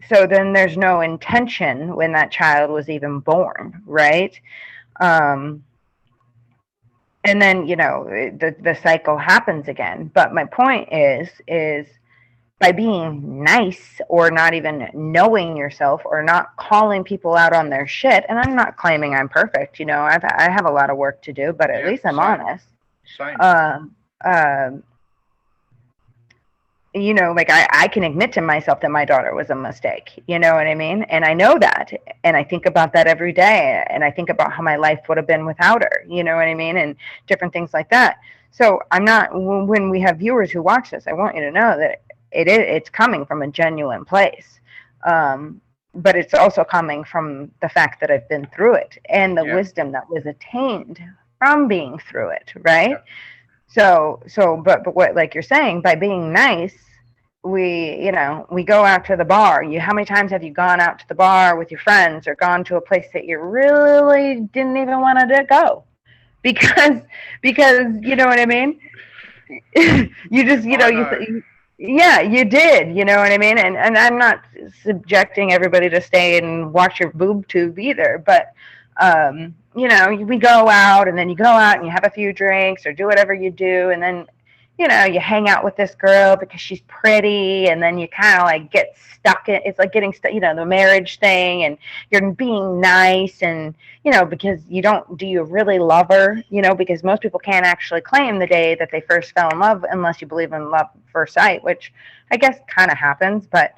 so then there's no intention when that child was even born, right? Um, and then the cycle happens again. But my point is by being nice, or not even knowing yourself, or not calling people out on their shit. And I'm not claiming I'm perfect. I have a lot of work to do, but at Yep. least I'm Same. honest. Same. Um, um, like I can admit to myself that my daughter was a mistake. You know what I mean? And I know that. And I think about that every day. And I think about how my life would have been without her. You know what I mean? And different things like that. So I'm not, when we have viewers who watch this, I want you to know that it's coming from a genuine place. But it's also coming from the fact that I've been through it, and the Yep. wisdom that was attained from being through it. Right. Yep. But what, like you're saying, by being nice, we go out to the bar. How many times have you gone out to the bar with your friends, or gone to a place that you really didn't even want to go because you know what I mean? You just, I know. yeah, you did, you know what I mean? And I'm not subjecting everybody to stay and watch your boob tube either, but we go out, and then you go out and you have a few drinks or do whatever you do, and then you hang out with this girl because she's pretty, and then you kind of like get stuck in, it's like getting stuck, the marriage thing, and you're being nice, and because do you really love her? Because most people can't actually claim the day that they first fell in love unless you believe in love at first sight, which I guess kind of happens, but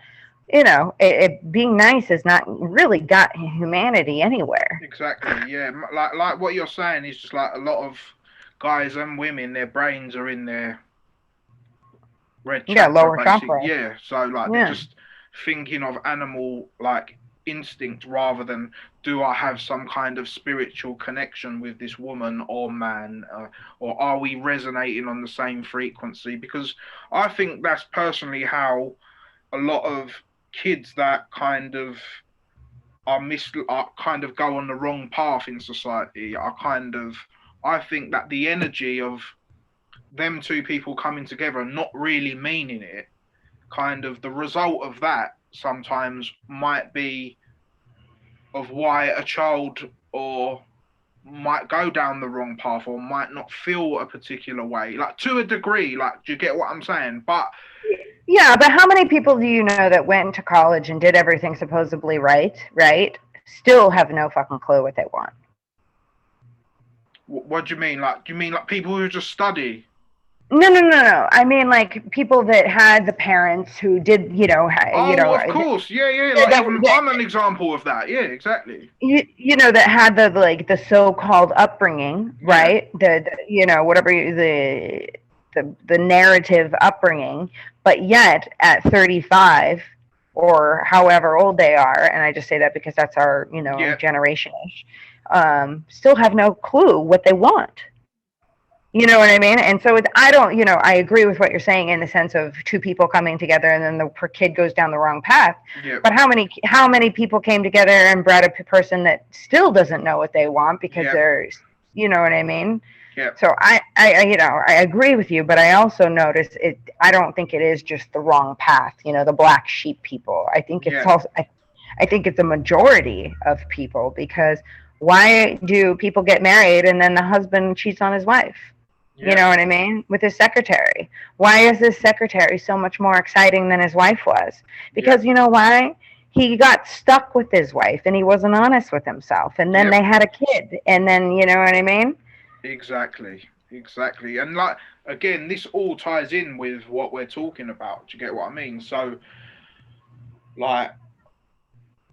being nice has not really got humanity anywhere. Exactly. Yeah. Like what you're saying is just like a lot of guys and women, their brains are in their red Yeah, chakra, lower basically. chakra. Yeah. So like they're Yeah. just thinking of animal like instinct rather than, do I have some kind of spiritual connection with this woman or man, or are we resonating on the same frequency? Because I think that's personally how a lot of kids that are kind of go on the wrong path in society are kind of, I think that the energy of them two people coming together and not really meaning it, kind of the result of that sometimes might be of why a child or might go down the wrong path or might not feel a particular way, like to a degree. Like, do you get what I'm saying? But Yeah, but how many people do you know that went to college and did everything supposedly right, still have no fucking clue what they want? what do you mean? Like, do you mean like people who just study? No. I mean, like, people that had the parents who did, Oh, of course. Yeah, yeah. Like, even that, I'm an example of that. Yeah, exactly. that had the so-called upbringing, Yeah, right? Whatever the narrative upbringing, but yet at 35 or however old they are, and I just say that because that's our yeah, generation-ish, still have no clue what they want. You know what I mean? And so I don't, I agree with what you're saying in the sense of two people coming together and then the kid goes down the wrong path. yeah, But how many people came together and bred a person that still doesn't know what they want because yeah, they're, you know what I mean? yeah, So I agree with you, but I also notice it. I don't think it is just the wrong path. The black sheep people. I think it's yeah, also. I think it's a majority of people, because why do people get married and then the husband cheats on his wife? You yeah, know what I mean? With his secretary. Why is his secretary so much more exciting than his wife was? yeah, Because you know why? He got stuck with his wife and he wasn't honest with himself. And then yeah. they had a kid. And then, you know what I mean? Exactly, exactly. And like again, this all ties in with what we're talking about. Do you get what I mean? So like,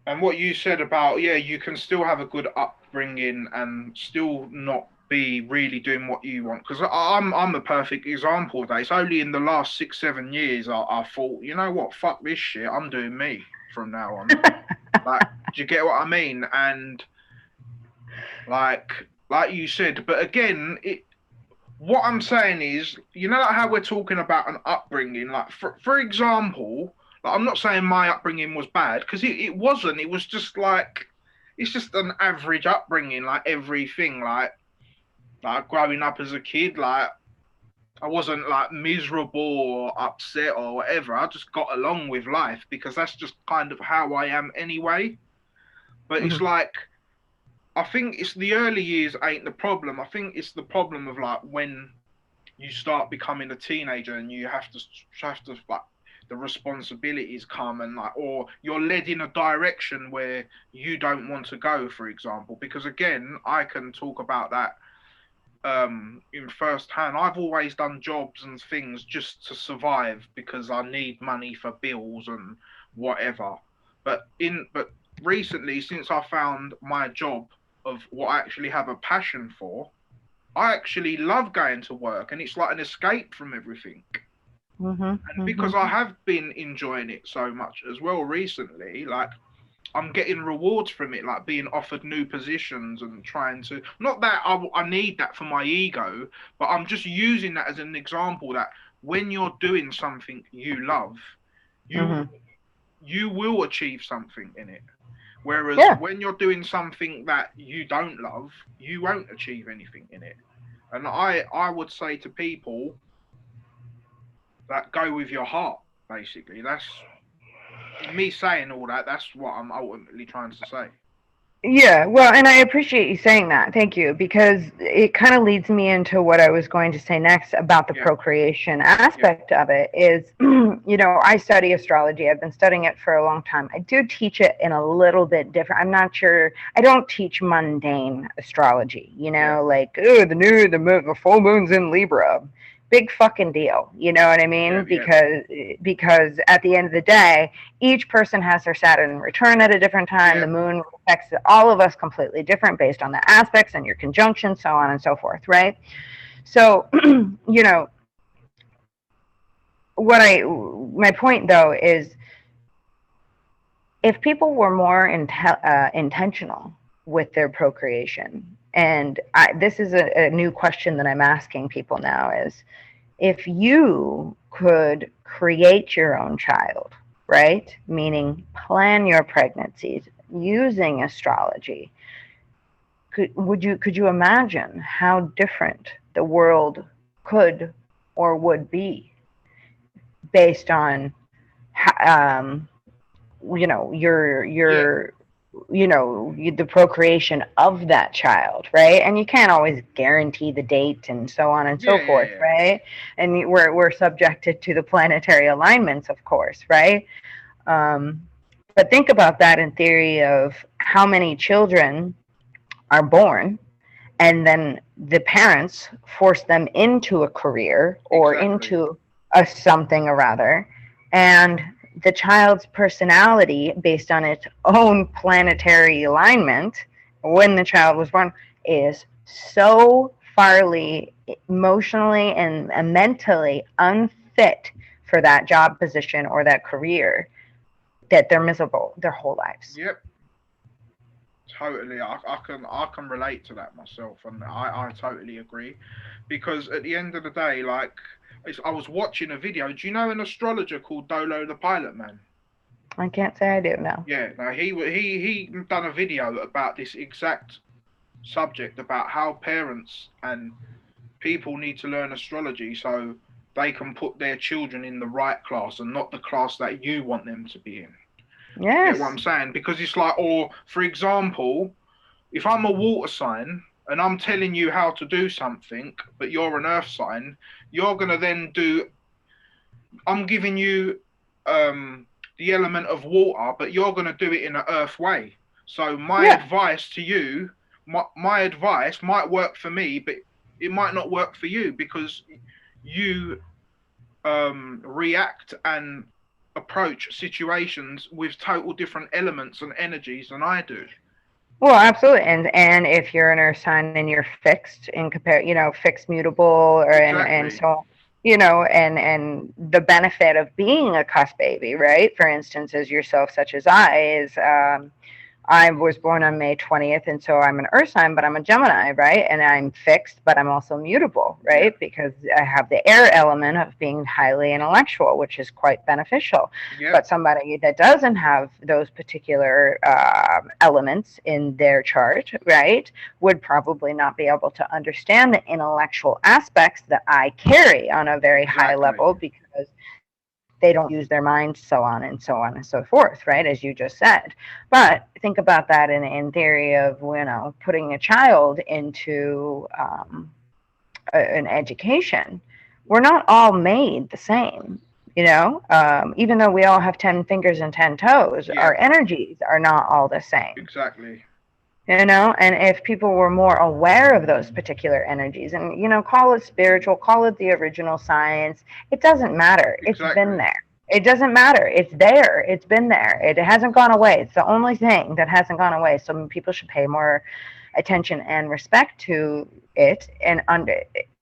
and what you said about, yeah, you can still have a good upbringing and still not be really doing what you want. Because I'm a perfect example of that. It's only in the last 6 7 years I thought, you know what, fuck this shit. I'm doing me from now on. Like, do you get what I mean? And like like you said. But again, what I'm saying is, you know, like how we're talking about an upbringing. Like for example, like I'm not saying my upbringing was bad because it wasn't. It was just like it's just an average upbringing, like everything. Like growing up as a kid, like I wasn't like miserable or upset or whatever. I just got along with life because that's just kind of how I am anyway. But it's Hmm. like I think it's the early years ain't the problem. I think it's the problem of like when you start becoming a teenager and you have to like the responsibilities come and like or you're led in a direction where you don't want to go, for example. Because again, I can talk about that in first hand. I've always done jobs and things just to survive because I need money for bills and whatever. But recently, since I found my job of what I actually have a passion for, I actually love going to work and it's like an escape from everything. Hmm. And because Hmm. I have been enjoying it so much as well recently, like I'm getting rewards from it, like being offered new positions and trying to. Not that I need that for my ego, but I'm just using that as an example that when you're doing something you love, you Hmm. you will achieve something in it. Whereas Yeah. when you're doing something that you don't love, you won't achieve anything in it. And I would say to people that go with your heart, basically. That's me saying all that. That's what I'm ultimately trying to say. Yeah, well, and I appreciate you saying that. Thank you, because it kind of leads me into what I was going to say next about the Yeah, procreation yeah, aspect of it is, I study astrology. I've been studying it for a long time. I do teach it in a little bit different. I'm not sure. I don't teach mundane astrology, yeah, like, oh, the full moon's in Libra. Big fucking deal. You know what I yeah, mean? yeah, Because at the end of the day, each person has their Saturn return at a different time. yeah, The moon affects all of us completely different based on the aspects and your conjunction, so on and so forth, right? So, you know, my point though is if people were more intentional with their procreation, and this is a new question that I'm asking people now is if you could create your own child, right? Meaning plan your pregnancies using astrology. Could you imagine how different the world could or would be based on um, yeah, the procreation of that child, right? And you can't always guarantee the date and so on and so yeah, yeah, forth, yeah, right? And we're subjected to the planetary alignments, of course, right? But think about that in theory of how many children are born and then the parents force them into a career or exactly. into a something or other, and the child's personality based on its own planetary alignment when the child was born is so farly emotionally and mentally unfit for that job position or that career that they're miserable their whole lives. Yep, totally. I can relate to that myself, and I totally agree, because at the end of the day, like I was watching a video. Do you know an astrologer called Dolo the Pilot Man? I can't say I do now. Yeah, no, he done a video about this exact subject about how parents and people need to learn astrology so they can put their children in the right class and not the class that you want them to be in. Do you get what Yes. I'm saying? Because it's like, or for example, if I'm a water sign and I'm telling you how to do something, but you're an earth sign, you're gonna then do. I'm giving you the element of water, but you're gonna do it in an earth way. So my Yeah. advice to you, my advice might work for me, but it might not work for you because you react and approach situations with total different elements and energies than I do. Well, absolutely. And if you're an earth sign and you're fixed in fixed mutable or and Exactly. so and the benefit of being a cusp baby, right? For instance, as yourself, such as I, is I was born on May 20th, and so I'm an Earth sign, but I'm a Gemini, right? And I'm fixed, but I'm also mutable, right? Yeah. Because I have the air element of being highly intellectual, which is quite beneficial. Yeah. But somebody that doesn't have those particular elements in their chart, right, would probably not be able to understand the intellectual aspects that I carry on a very high Exactly. level because they don't use their minds, so on and so on and so forth, right? As you just said. But think about that in theory of, putting a child into an education. We're not all made the same, even though we all have 10 fingers and 10 toes, Yeah. our energies are not all the same. Exactly. And if people were more aware of those particular energies, and call it spiritual, call it the original science, it doesn't matter. It's been Exactly. there. It doesn't matter. It's there. It's been there. It hasn't gone away. It's the only thing that hasn't gone away. So people should pay more attention and respect to it and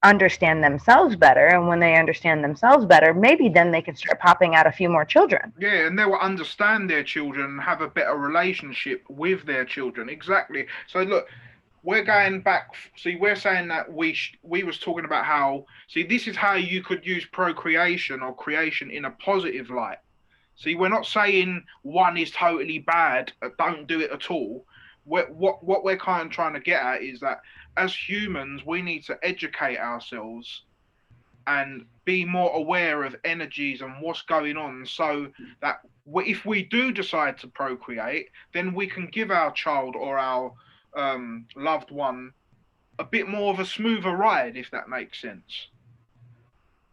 understand themselves better. And when they understand themselves better, maybe then they can start popping out a few more children. Yeah, and they will understand their children and have a better relationship with their children. Exactly. So look, we're going back. See, we're saying that we was talking about how. See, this is how you could use procreation or creation in a positive light. See, we're not saying one is totally bad. Don't do it at all. What we're kind of trying to get at is that as humans, we need to educate ourselves and be more aware of energies and what's going on, so that if we do decide to procreate, then we can give our child or our loved one a bit more of a smoother ride, if that makes sense.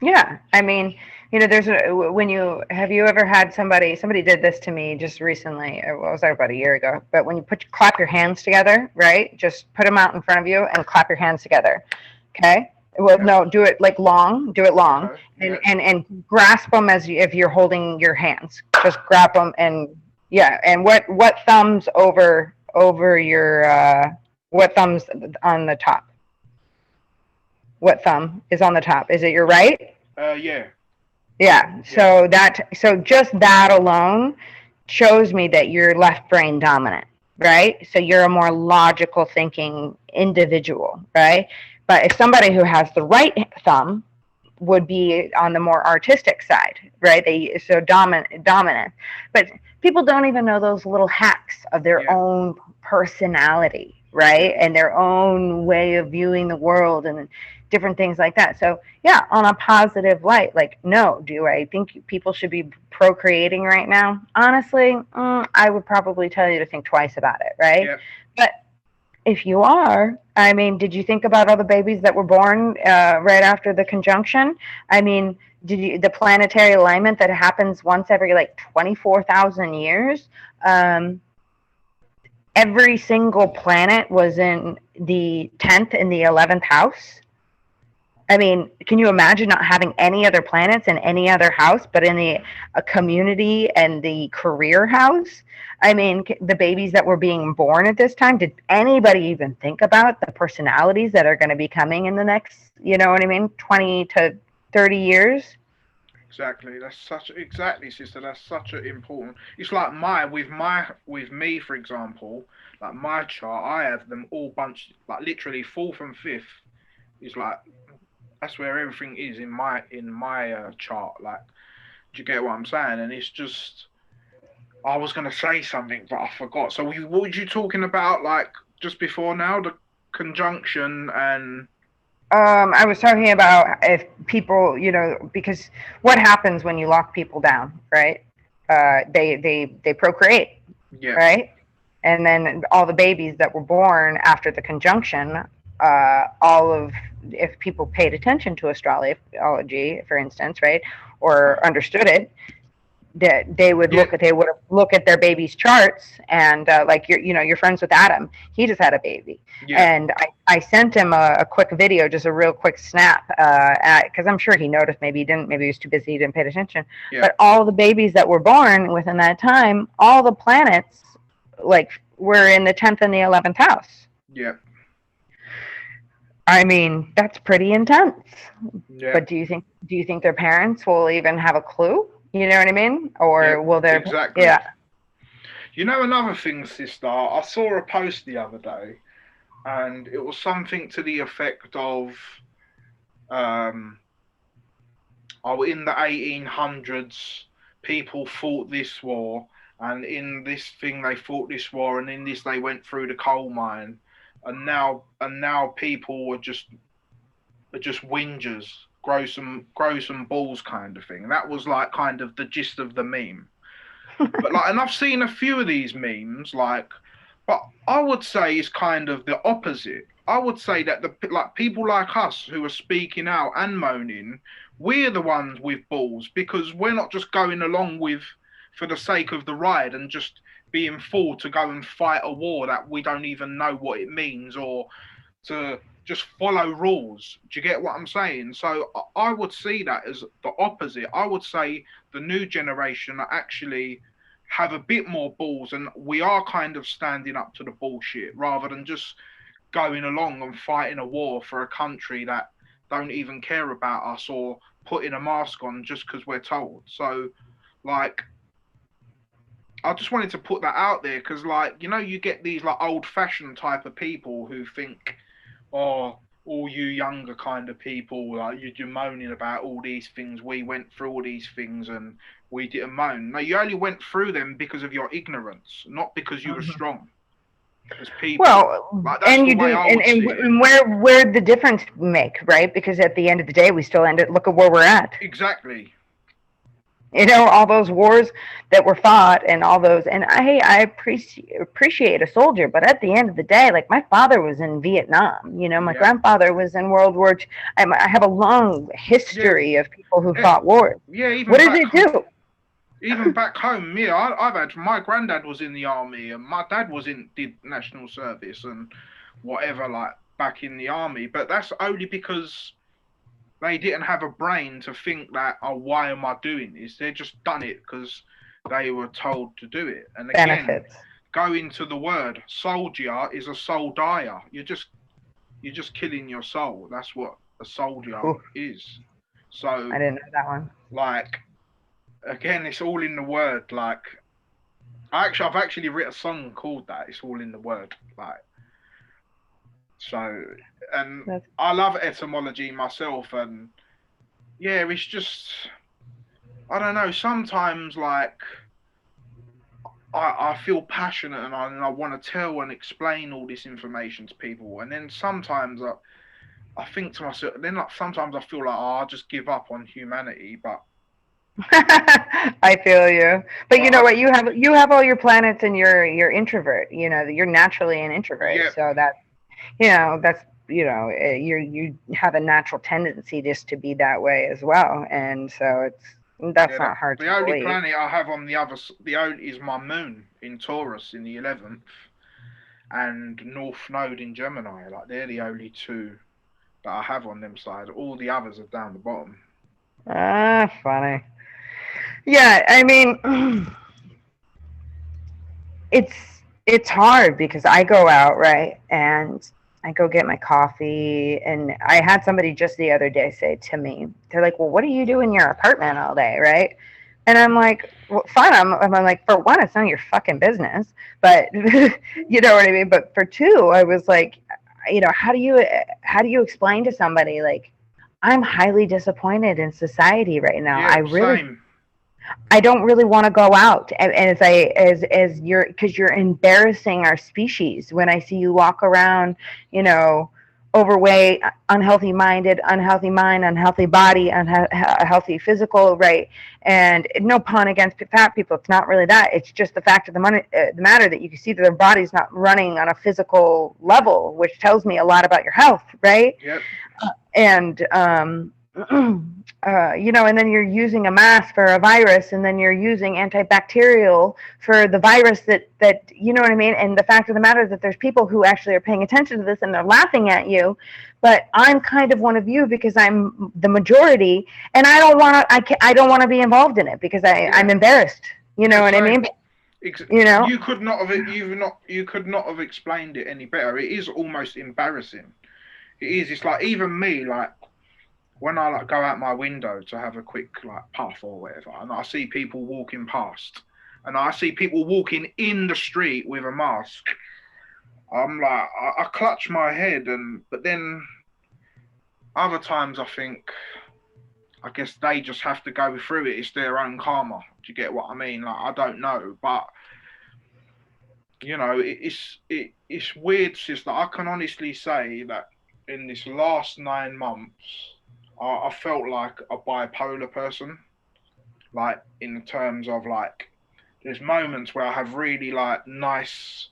Yeah, I mean, there's when have you ever had somebody did this to me just recently, what was that, about a year ago, but when you clap your hands together, right? Just put them out in front of you and clap your hands together. Okay? Well, Yeah. no, do it do it long, Okay. and Yeah. grasp them if you're holding your hands. Just grab them, and yeah, and what thumbs over your what thumbs on the top? What thumb is on the top? Is it your right? Yeah. Yeah. Yeah. So just that alone shows me that you're left brain dominant, right? So you're a more logical thinking individual, right? But if somebody who has the right thumb would be on the more artistic side, right? Dominant. But people don't even know those little hacks of their Yeah. own personality, right? Yeah. And their own way of viewing the world and different things like that. So yeah, on a positive light, like, no, do I think people should be procreating right now? Honestly, I would probably tell you to think twice about it, right? Yeah. But if you are, I mean, did you think about all the babies that were born right after the conjunction? I mean, the planetary alignment that happens once every like 24,000 years? Every single planet was in the 10th and the 11th house. I mean, can you imagine not having any other planets in any other house, but in the community and the career house? I mean, the babies that were being born at this time, did anybody even think about the personalities that are going to be coming in the next, 20 to 30 years? Exactly. Exactly, sister. That's such an important. It's like with me, for example, like my chart. I have them all bunched, like literally fourth and fifth. Is like that's where everything is in my chart. Like, do you get what I'm saying? And it's just I was gonna say something, but I forgot. So what were you talking about? Like just before now, the conjunction and I was talking about if people, because what happens when you lock people down, right? They procreate, yeah, right? And then all the babies that were born after the conjunction, if people paid attention to astrology, for instance, right, or understood it, that yeah, they would look at their baby's charts, and like you're friends with Adam. He just had a baby, yeah, and I sent him a quick video, just a real quick snap, because I'm sure he noticed. Maybe he didn't. Maybe he was too busy. He didn't pay attention. yeah, But all the babies that were born within that time, all the planets like were in the 10th and the 11th house. yeah, I mean, that's pretty intense. yeah. But do you think their parents will even have a clue? You know what I mean? Yeah, Or will their exactly. yeah. You know, another thing, sister, I saw a post the other day, and it was something to the effect of, um, oh, in the 1800s, people fought this war, and in this thing they fought this war, and in this they went through the coal mine, and now people are just whingers, grow some balls kind of thing. That was like kind of the gist of the meme. But like, and I've seen a few of these memes, like, but I would say it's kind of the opposite. I would say that the like people like us who are speaking out and moaning, we're the ones with balls because we're not just going along with for the sake of the ride and just being full to go and fight a war that we don't even know what it means or to just follow rules. Do you get what I'm saying? So I would see that as the opposite. I would say the new generation are actually have a bit more balls and we are kind of standing up to the bullshit rather than just going along and fighting a war for a country that don't even care about us or putting a mask on just because we're told. So, like, I just wanted to put that out there because, like, you get these like old-fashioned type of people who think, oh, all you younger kind of people, like you're moaning about all these things. We went through all these things and we didn't moan. No, you only went through them because of your ignorance, not because you were Mhm. strong as people. Well, Like that's and the you way do, I would see it. and where the difference make, right? Because at the end of the day, we still end up, look at where we're at. Exactly. All those wars that were fought and all those, and I appreciate a soldier, but at the end of the day, like my father was in Vietnam, my Yeah. grandfather was in World War II. I have a long Yeah. history of people who Yeah. fought wars. Yeah. What does it do? Even back home, yeah, I've had my granddad was in the army and my dad did national service and whatever, like back in the army. But that's only because they didn't have a brain to think that, oh, why am I doing this? They just done it because they were told to do it. And again, Benefits. go into the word soldier is a soul dyer. You're just killing your soul. That's what a soldier Ooh, is. So I didn't know that one. like again, it's all in the word. Like I've actually written a song called that. It's all in the word. Like so, and That's, I love etymology myself, and yeah, it's just I don't know. Sometimes like I feel passionate and I want to tell and explain all this information to people, and then sometimes I think to myself, then like sometimes I feel like oh, I'll just give up on humanity, I feel you, but but you know what? You have all your planets, and you're introvert. You're naturally an introvert, yeah, so that's you have a natural tendency just to be that way as well, and so that's yeah. not hard The to only believe. planet I have on the only is my moon in Taurus in the 11th, and North Node in Gemini. Like they're the only two that I have on them side. All the others are down the bottom. Ah, funny. Yeah, I mean, it's it's hard because I go out, right, and I go get my coffee, and I had somebody just the other day say to me, they're like, "Well, what do you do in your apartment all day, right?" And I'm like, "Well, fine." I'm like, for one, it's none of your fucking business, but you know what I mean. But for two, I was like, how do you explain to somebody like, I'm highly disappointed in society right now. Yeah, same. I don't really want to go out, and as you're, because you're embarrassing our species when I see you walk around, you know, overweight, unhealthy minded, unhealthy mind, unhealthy body, unhealthy physical, right? And no pun against fat people, it's not really that. It's just the fact of the matter that you can see that their body's not running on a physical level, which tells me a lot about your health, right? Yep. And and then you're using a mask for a virus, and then you're using antibacterial for the virus that you know what I mean. And the fact of the matter is that there's people who actually are paying attention to this and they're laughing at you, but I'm kind of one of you because I'm the majority, and I don't want to be involved in it because I'm Yeah. embarrassed. You know The what I same. mean? You know. You could not have explained it any better. It is almost embarrassing. It is. It's like even me, like when I like go out my window to have a quick like puff or whatever, and I see people walking past, and I see people walking in the street with a mask, I'm like, I clutch my head, but then other times I think, I guess they just have to go through it. It's their own karma. Do you get what I mean? Like, I don't know, but it's weird, sister. I can honestly say that in this last 9 months, I felt like a bipolar person. Like in terms of like, there's moments where I have really like nice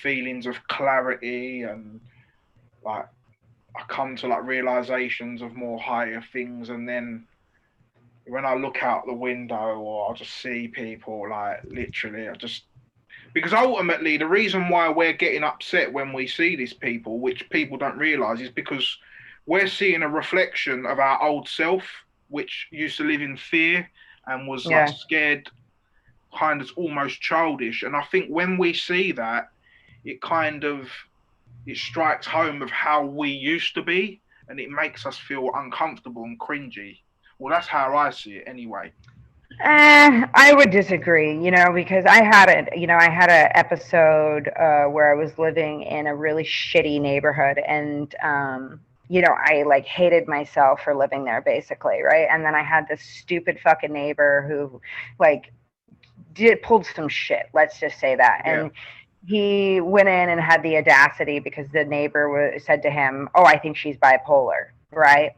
feelings of clarity and like I come to like realizations of more higher things, and then when I look out the window or I just see people, like literally, I just, because ultimately the reason why we're getting upset when we see these people, which people don't realize, is because we're seeing a reflection of our old self, which used to live in fear and was like Yeah. scared, kind of almost childish. And I think when we see that, it kind of, it strikes home of how we used to be, and it makes us feel uncomfortable and cringy. Well, that's how I see it anyway. I would disagree, because I had an episode where I was living in a really shitty neighborhood, and I like hated myself for living there, basically, right? And then I had this stupid fucking neighbor who, like, pulled some shit. Let's just say that, Yeah. and he went in and had the audacity because the neighbor said to him, "Oh, I think she's bipolar," right?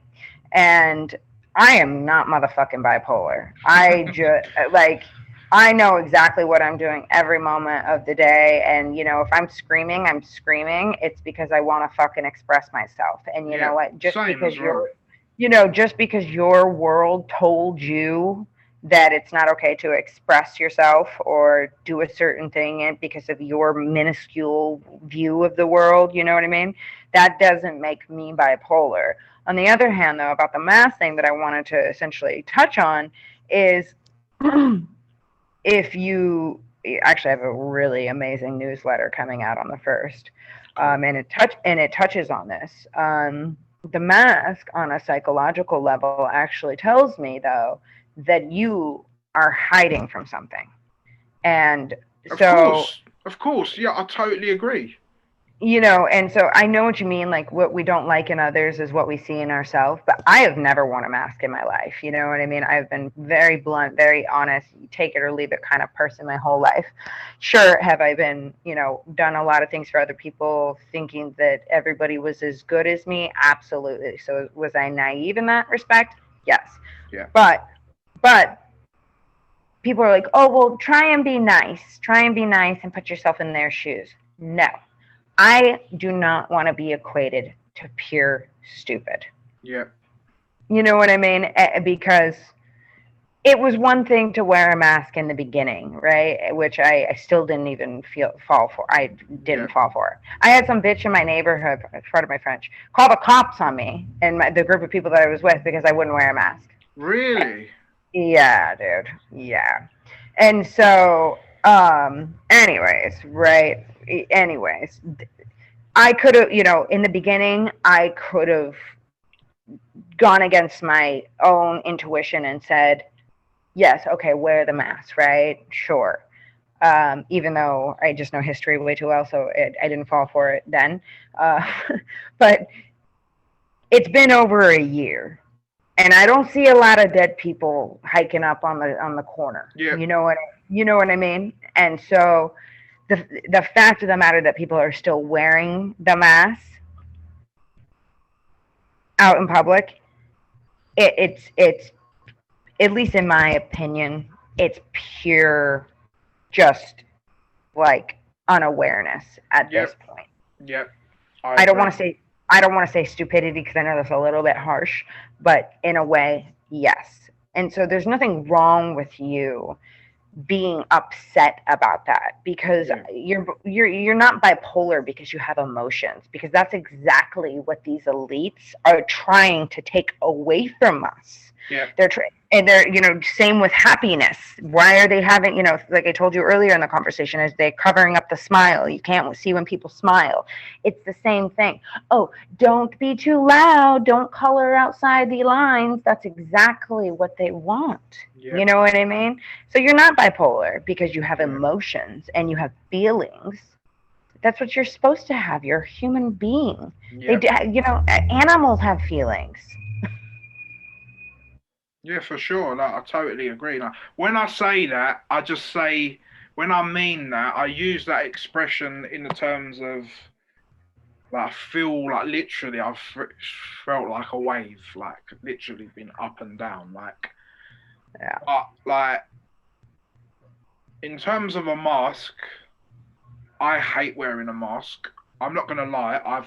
And I am not motherfucking bipolar. I just like I know exactly what I'm doing every moment of the day, and if I'm screaming, I'm screaming. It's because I want to fucking express myself. And you know Yeah. what? Same as well. Just because your world told you that it's not okay to express yourself or do a certain thing because of your minuscule view of the world, you know what I mean? That doesn't make me bipolar. On the other hand, though, about the math thing that I wanted to essentially touch on is if you actually have a really amazing newsletter coming out on the 1st, Cool. and it touches on this. The mask on a psychological level actually tells me, though, that you are hiding from something. And Of so, course. Of course. Yeah, I totally agree. and so I know what you mean. Like, what we don't like in others is what we see in ourselves. But I have never worn a mask in my life. You know what I mean? I've been very blunt, very honest, take it or leave it kind of person my whole life. Sure, have I been, done a lot of things for other people, thinking that everybody was as good as me? Absolutely. So was I naive in that respect? Yes. Yeah. But people are like, oh, well, try and be nice. Try and be nice and put yourself in their shoes. No. I do not want to be equated to pure stupid. Yeah. You know what I mean? Because it was one thing to wear a mask in the beginning, right? Which I still didn't even fall for. I Yeah. didn't fall for it. I had some bitch in my neighborhood, pardon my French, call the cops on me and the group of people that I was with because I wouldn't wear a mask. Really? Yeah, dude. Yeah. And so, anyways, right? Anyways, I could have, in the beginning, I could have gone against my own intuition and said, yes, okay, wear the mask, right? Sure. Even though I just know history way too well, so I didn't fall for it then. Uh, but it's been over a year, and I don't see a lot of dead people hiking up on the corner. Yeah. You know what I mean? And so the fact of the matter that people are still wearing the mask out in public, it's at least in my opinion, it's pure just like unawareness at Yep. this point. Yep. I don't want to say stupidity because I know that's a little bit harsh, but in a way, yes. And so there's nothing wrong with you being upset about that because you're not bipolar because you have emotions, because that's exactly what these elites are trying to take away from us. Yeah. And they're, same with happiness. Why are they having, like I told you earlier in the conversation, is they covering up the smile. You can't see when people smile. It's the same thing. Oh, don't be too loud. Don't color outside the lines. That's exactly what they want. Yeah. You know what I mean? So you're not bipolar because you have Yeah. emotions and you have feelings. That's what you're supposed to have. You're a human being. Yeah. Animals have feelings. Yeah, for sure. Like, I totally agree. Like, when I say that, I just say, when I mean that, I use that expression in the terms of, like, I feel like literally felt like a wave, like literally been up and down. Like, Yeah. but like in terms of a mask, I hate wearing a mask. I'm not gonna lie.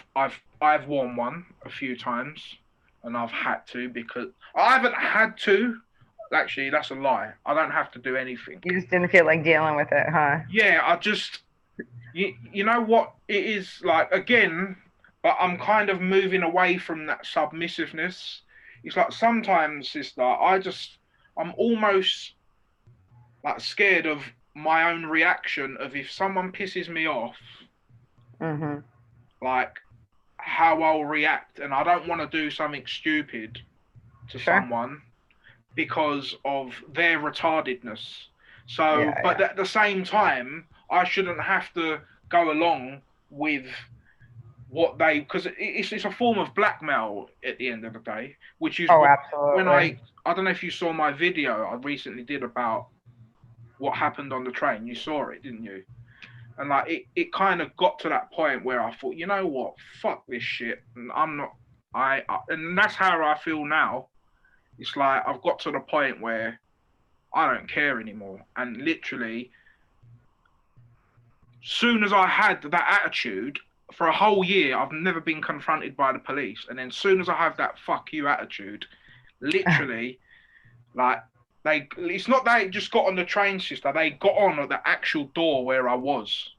I've worn one a few times, and I've had to because I haven't had to. Actually, that's a lie. I don't have to do anything. You just didn't feel like dealing with it, huh? Yeah, I just you know what it is like again, but I'm kind of moving away from that submissiveness. It's like sometimes it's like I'm almost like scared of my own reaction of if someone pisses me off, Mm-hmm. like how I'll react, and I don't want to do something stupid to Sure. someone because of their retardedness. So, Yeah, but yeah. at the same time, I shouldn't have to go along with what they because it's a form of blackmail at the end of the day, which is Oh, what when absolutely. I don't know if you saw my video I recently did about what happened on the train. You saw it, didn't you? And like it kind of got to that point where I thought, you know what, fuck this shit, and I'm not. And that's how I feel now. It's like I've got to the point where I don't care anymore, and literally, soon as I had that attitude for a whole year, I've never been confronted by the police, and then soon as I have that fuck you attitude, literally, like it's not they just got on the train sister, they got on at the actual door where I was.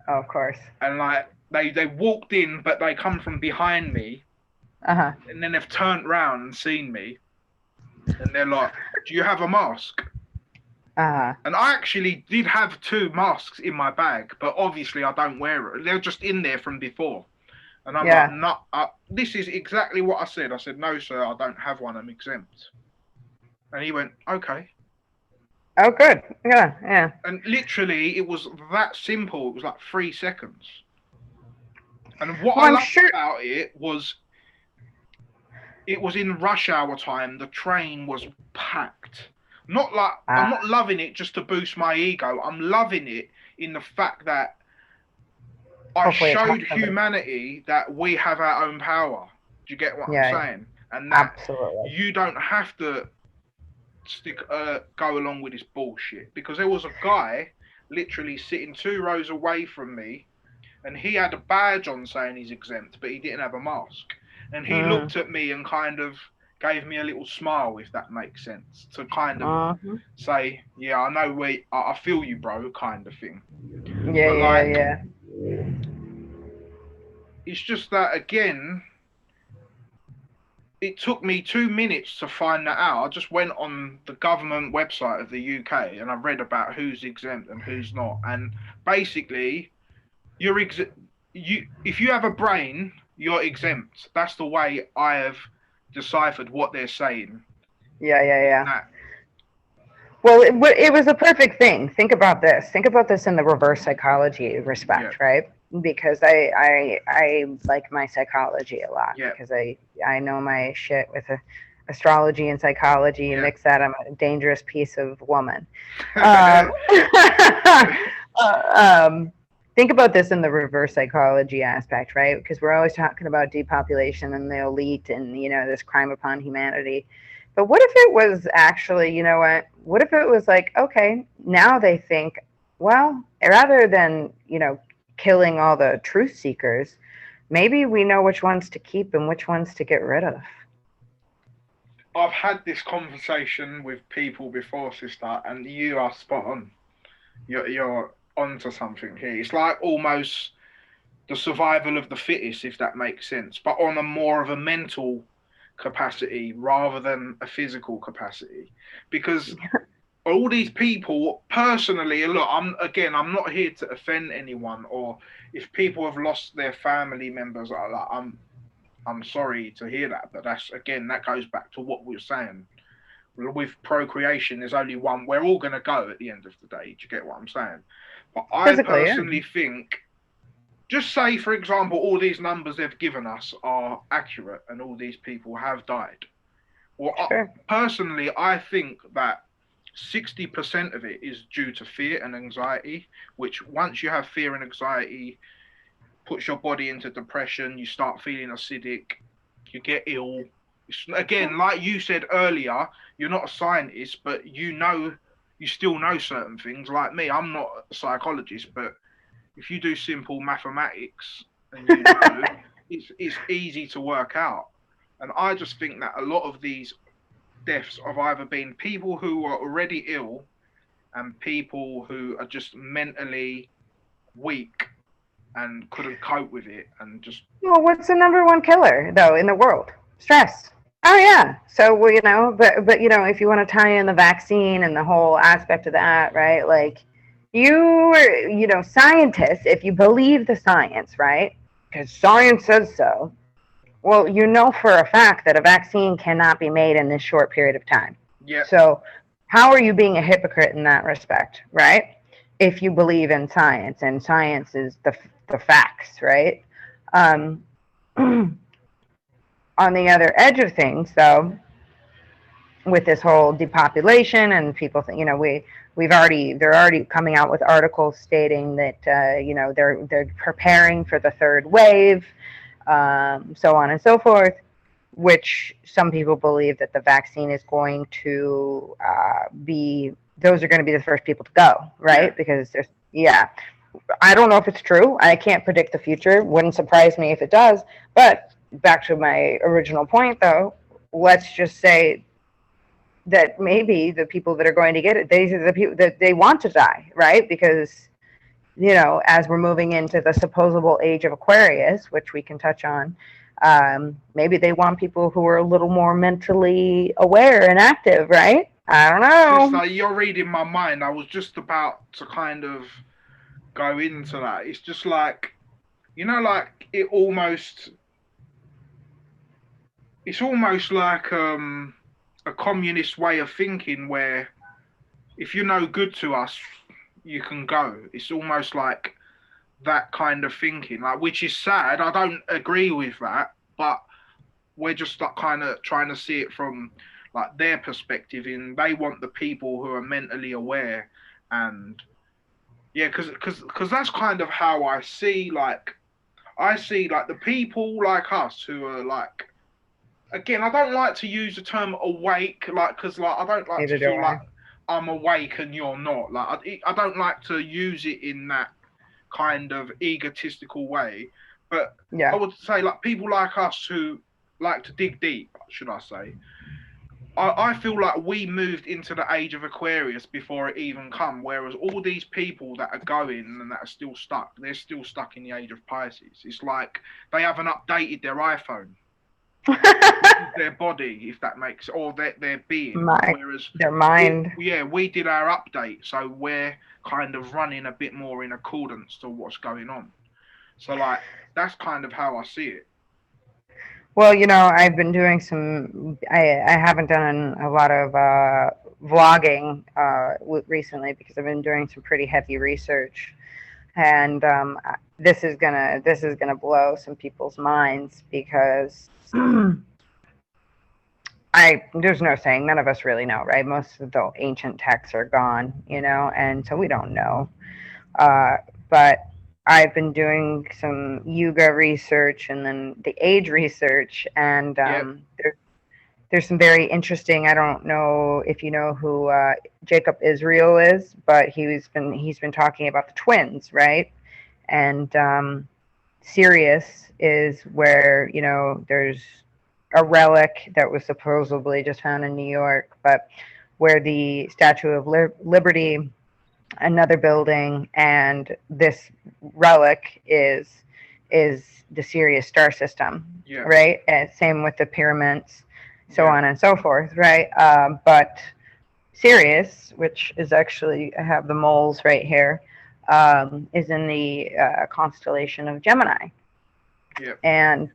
Oh, of course. And like they walked in, but they come from behind me, Uh-huh. and then they've turned round and seen me, and they're like, "Do you have a mask?" Uh-huh. And I actually did have two masks in my bag, but obviously I don't wear it. They're just in there from before. And I'm like, Yeah. no, this is exactly what I said. I said, no, sir, I don't have one. I'm exempt. And he went, okay. Oh, good. Yeah, yeah. And literally, it was that simple. It was like 3 seconds. And what Well, I I'm loved sure. about it was in rush hour time. The train was packed. Not like I'm not loving it just to boost my ego. I'm loving it in the fact that I Hopefully it's showed helpful. humanity that we have our own power. Do you get what I'm Yeah, yeah. saying? And that Absolutely. you don't have to go along with this bullshit. Because there was a guy literally sitting 2 rows away from me, and he had a badge on saying he's exempt, but he didn't have a mask. And he Mm. looked at me and kind of gave me a little smile, if that makes sense, to kind of Uh-huh. say, "Yeah, I know where I feel you, bro," kind of thing. Yeah, But yeah, like, yeah. it's just that again, it took me 2 minutes to find that out. I just went on the government website of the UK and I read about who's exempt and who's not. And basically, you if you have a brain, you're exempt. That's the way I have deciphered what they're saying. Yeah, yeah, In yeah. that, Well, it was a perfect thing. Think about this. Think about this in the reverse psychology yeah, respect, right? Because I like my psychology a lot yeah, because I know my shit with astrology and psychology. You yeah, mix that, I'm a dangerous piece of woman. Um, um, think about this in the reverse psychology aspect, right? Because we're always talking about depopulation and the elite and this crime upon humanity. But what if it was actually, you know what if it was like, okay, now they think, well, rather than, killing all the truth seekers, maybe we know which ones to keep and which ones to get rid of. I've had this conversation with people before, sister, and you are spot on. You're onto something here. It's like almost the survival of the fittest, if that makes sense, but on a more of a mental capacity rather than a physical capacity, because all these people, personally, look, I'm not here to offend anyone, or if people have lost their family members, I'm sorry to hear that, but that's, again, that goes back to what we were saying. With procreation, there's only one. We're all going to go at the end of the day. Do you get what I'm saying? But I Physically, yeah. personally think, just say, for example, all these numbers they've given us are accurate and all these people have died. Well, Sure. personally, I think that 60% of it is due to fear and anxiety, which, once you have fear and anxiety, puts your body into depression. You start feeling acidic, you get ill. Again, like you said earlier, you're not a scientist, but you still know certain things. Like me, I'm not a psychologist, but if you do simple mathematics, and it's easy to work out. And I just think that a lot of these deaths have either been people who are already ill and people who are just mentally weak and couldn't cope with it, and just, Well, what's the number one killer though in the world? Stress. Oh yeah. So well, but if you want to tie in the vaccine and the whole aspect of that, right? Like scientists, if you believe the science, right? Because science says so. Well, you know for a fact that a vaccine cannot be made in this short period of time. yeah. So how are you being a hypocrite in that respect, right? If you believe in science, and science is the facts, right? Um, on the other edge of things, though, with this whole depopulation and people think, they're already coming out with articles stating that they're preparing for the third wave, so on and so forth, which some people believe that the vaccine is going to those are going to be the first people to go, right? Yeah. Because I don't know if it's true. I can't predict the future. Wouldn't surprise me if it does. But back to my original point, though, let's just say that maybe the people that are going to get it, these are the people that they want to die, right? Because, as we're moving into the supposable age of Aquarius, which we can touch on, maybe they want people who are a little more mentally aware and active, right? I don't know. Just like, you're reading my mind. I was just about to kind of go into that. It's just like, like it's almost like a communist way of thinking, where if you're no good to us, you can go. It's almost like that kind of thinking, like, which is sad. I don't agree with that, but we're just like kind of trying to see it from like their perspective, in they want the people who are mentally aware. And yeah, because that's kind of how I see like the people like us who are like, again, I don't like to use the term awake, like, because like I don't like Neither to do feel I. like I'm awake and you're not. Like, I don't like to use it in that kind of egotistical way. But I Yeah. would say, like, people like us who like to dig deep, should I say? I feel like we moved into the age of Aquarius before it even come, whereas all these people that are going and that are still stuck, they're still stuck in the age of Pisces. It's like they haven't updated their iPhone, their body, if that makes, or their being. Whereas Their mind. we did our update, so we're kind of running a bit more in accordance to what's going on. So like, that's kind of how I see it. Well, I've been doing I haven't done a lot of vlogging recently because I've been doing some pretty heavy research, and this is gonna blow some people's minds because there's no saying, none of us really know, right? Most of the ancient texts are gone, and so we don't know. But I've been doing some yoga research and then the age research, and Yeah. there's some very interesting. I don't know if you know who Jacob Israel is, but he's been talking about the twins, right? And Sirius is where there's a relic that was supposedly just found in New York, but where the Statue of Liberty, another building, and this relic is is the Sirius star system, Yeah. right? And same with the pyramids, so Yeah. on and so forth, right? But Sirius, which is actually, I have the moles right here, is in the constellation of Gemini. Yeah. And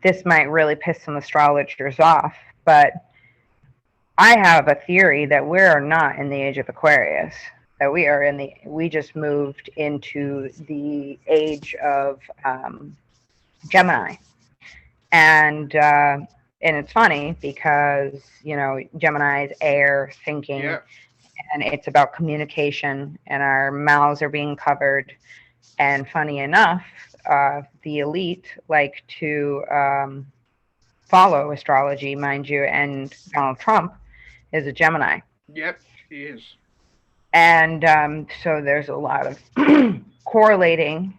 this might really piss some astrologers off, but I have a theory that we're not in the age of Aquarius, that we just moved into the age of Gemini. And it's funny because, Gemini is air, thinking, Yeah. and it's about communication, and our mouths are being covered. And funny enough, the elite like to follow astrology, mind you, and Donald Trump is a Gemini. Yep. He is. And so there's a lot of correlating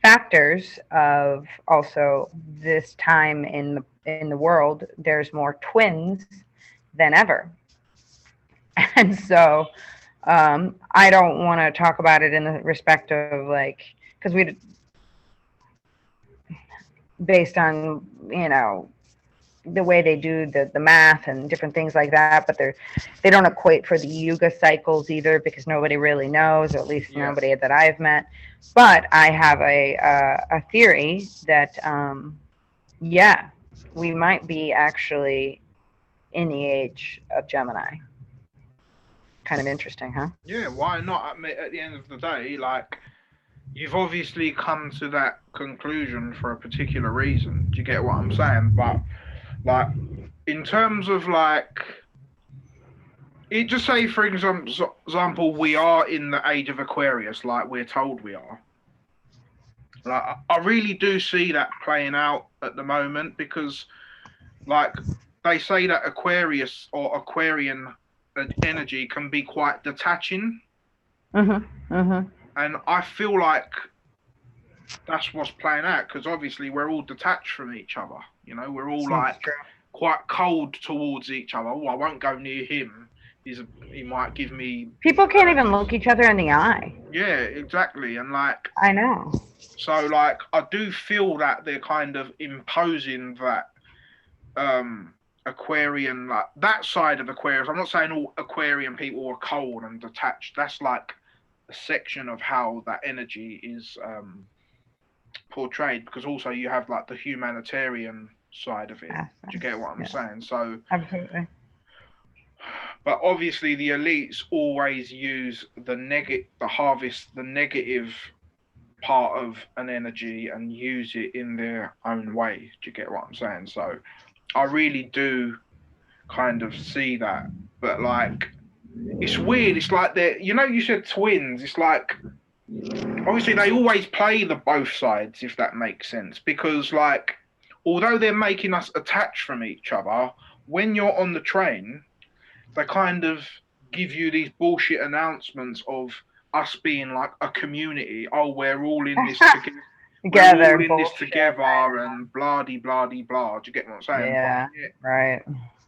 factors of also this time in the world. There's more twins than ever. And so I don't want to talk about it in the respect of like, because based on, the way they do the math and different things like that, but they don't equate for the yuga cycles either, because nobody really knows, or at least Yeah. nobody that I've met. But I have a theory that yeah, we might be actually in the age of Gemini. Kind of interesting, huh? Yeah. Why not? I mean, at the end of the day, like, you've obviously come to that conclusion for a particular reason. Do you get what I'm saying? But like, in terms of like, it just say for example, we are in the age of Aquarius, like we're told we are. Like, I really do see that playing out at the moment because, like, they say that Aquarius or Aquarian energy can be quite detaching, and I feel like that's what's playing out because obviously we're all detached from each other. We're all Seems like true. quite cold towards each other. Oh, I won't go near him. He might give me. People can't even look each other in the eye. Yeah, exactly. And like, I know. so like, I do feel that they're kind of imposing that Aquarian, like that side of Aquarius. I'm not saying all Aquarian people are cold and detached. That's like a section of how that energy is portrayed, because also you have like the humanitarian side of it. Do you get what I'm Yeah, saying? So, absolutely. but obviously the elites always use harvest the negative part of an energy and use it in their own way. Do you get what I'm saying? So I really do kind of see that. But like, it's weird. It's like you said twins. It's like, obviously they always play the both sides, if that makes sense, because like, although they're making us attached from each other, when you're on the train they kind of give you these bullshit announcements of us being like a community. Oh, we're all in this together. We're Together, all in this bullshit. together, and blah de blah de blah. Do you get what I'm saying? But Yeah, yeah, right.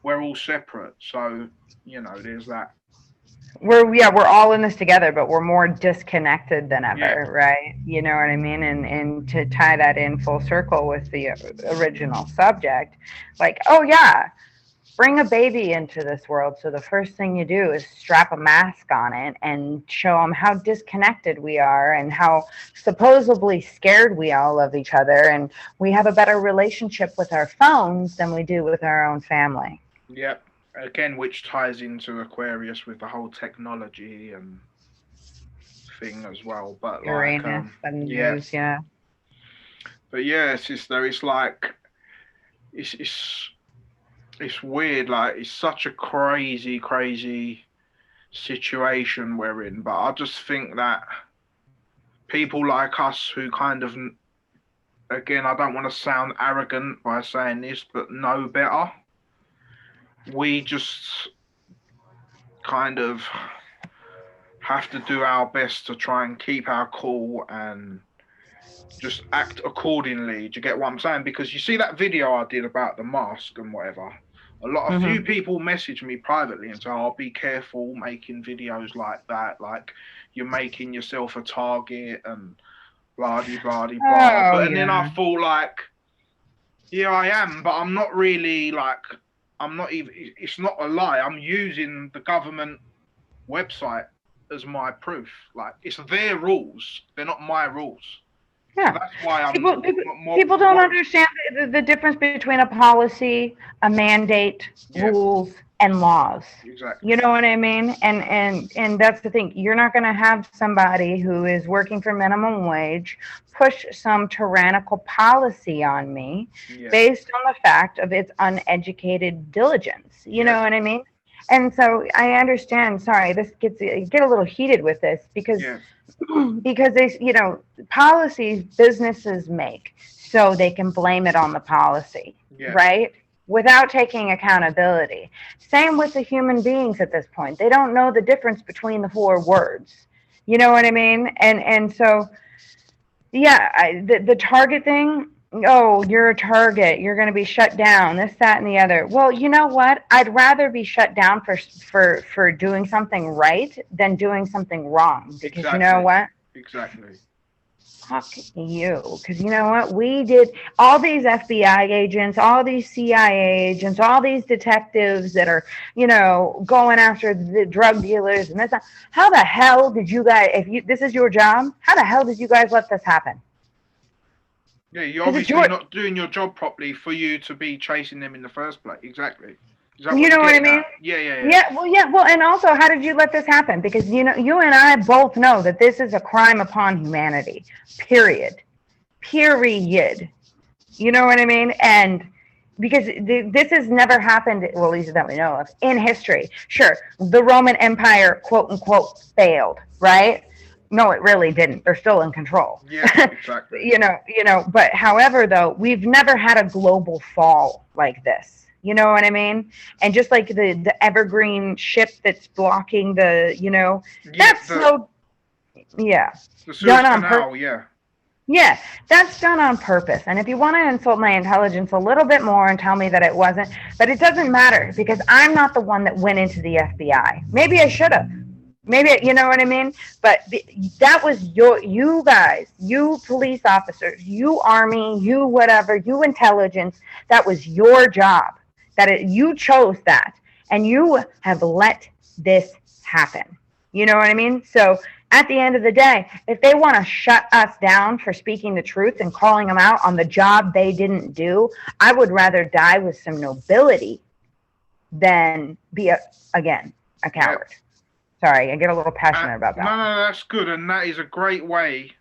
we're all separate, so there's that. We're all in this together, but we're more disconnected than Yeah, ever, right? You know what I mean? And to tie that in full circle with the original subject, like, oh yeah, bring a baby into this world. So the first thing you do is strap a mask on it and show them how disconnected we are and how supposedly scared we all of each other. And we have a better relationship with our phones than we do with our own family. yeah. Again, which ties into Aquarius with the whole technology and thing as well. But like, Uranus and yeah, news, yeah. but yeah, it's like it's it's weird. Like, it's such a crazy situation we're in. But I just think that people like us who kind of, again, I don't want to sound arrogant by saying this, but know better. We just kind of have to do our best to try and keep our cool and just act accordingly. Do you get what I'm saying? Because you see that video I did about the mask and whatever. A few people message me privately and say, "Oh, be careful making videos like that. Like, you're making yourself a target." And blah de blah de blah. Oh, But and then I yeah. thought like, yeah, I am, but I'm not really like, I'm not even. It's not a lie. I'm using the government website as my proof. Like it's their rules. They're not my rules. So Yeah. that's why I'm People, people, more people don't worried. understand the difference between a policy, a mandate, Yeah, rules, and laws. exactly. You know what I mean? And that's the thing. You're not going to have somebody who is working for minimum wage push some tyrannical policy on me Yeah, based on the fact of its uneducated diligence. You yeah, know what I mean? And so I understand. Sorry, this get a little heated with this yeah, because they, policies businesses make so they can blame it on the policy, yeah, right? Without taking accountability. Same with the human beings at this point. They don't know the difference between the four words. You know what I mean? And so yeah, the target thing. Oh, you're a target. You're going to be shut down. This, that, and the other. Well, you know what? I'd rather be shut down for doing something right than doing something wrong. Because you know exactly, what? exactly. Fuck you. Because you know what? We did all these FBI agents, all these CIA agents, all these detectives that are, going after the drug dealers and this. How the hell did you guys? If you this is your job, how the hell did you guys let this happen? Yeah, you're Because it's obviously your, not doing your job properly for you to be chasing them in the first place. Exactly. Is that you what you're know what I getting mean? at? Yeah, yeah, yeah. Yeah. Well, and also, how did you let this happen? Because you and I both know that this is a crime upon humanity. Period. Period. You know what I mean? And because this has never happened, well, at least that we know of, in history. Sure, the Roman Empire, quote unquote, failed, right? No, it really didn't. They're still in control. Yeah, exactly. But however, though, we've never had a global fall like this. You know what I mean? And just like the evergreen ship that's blocking Yeah, that's so, yeah, the Suez done on purpose. Canal. Yeah, Yeah, that's done on purpose. And if you want to insult my intelligence a little bit more and tell me that it wasn't, but it doesn't matter because I'm not the one that went into the FBI. Maybe I should have. Maybe, you know what I mean? But that was you guys, you police officers, you army, you whatever, you intelligence. That was your job. You chose that. And you have let this happen. You know what I mean? So at the end of the day, if they want to shut us down for speaking the truth and calling them out on the job they didn't do, I would rather die with some nobility than be, again, a yeah. coward. Sorry, I get a little passionate about No, that one. no, that's good, and that is a great way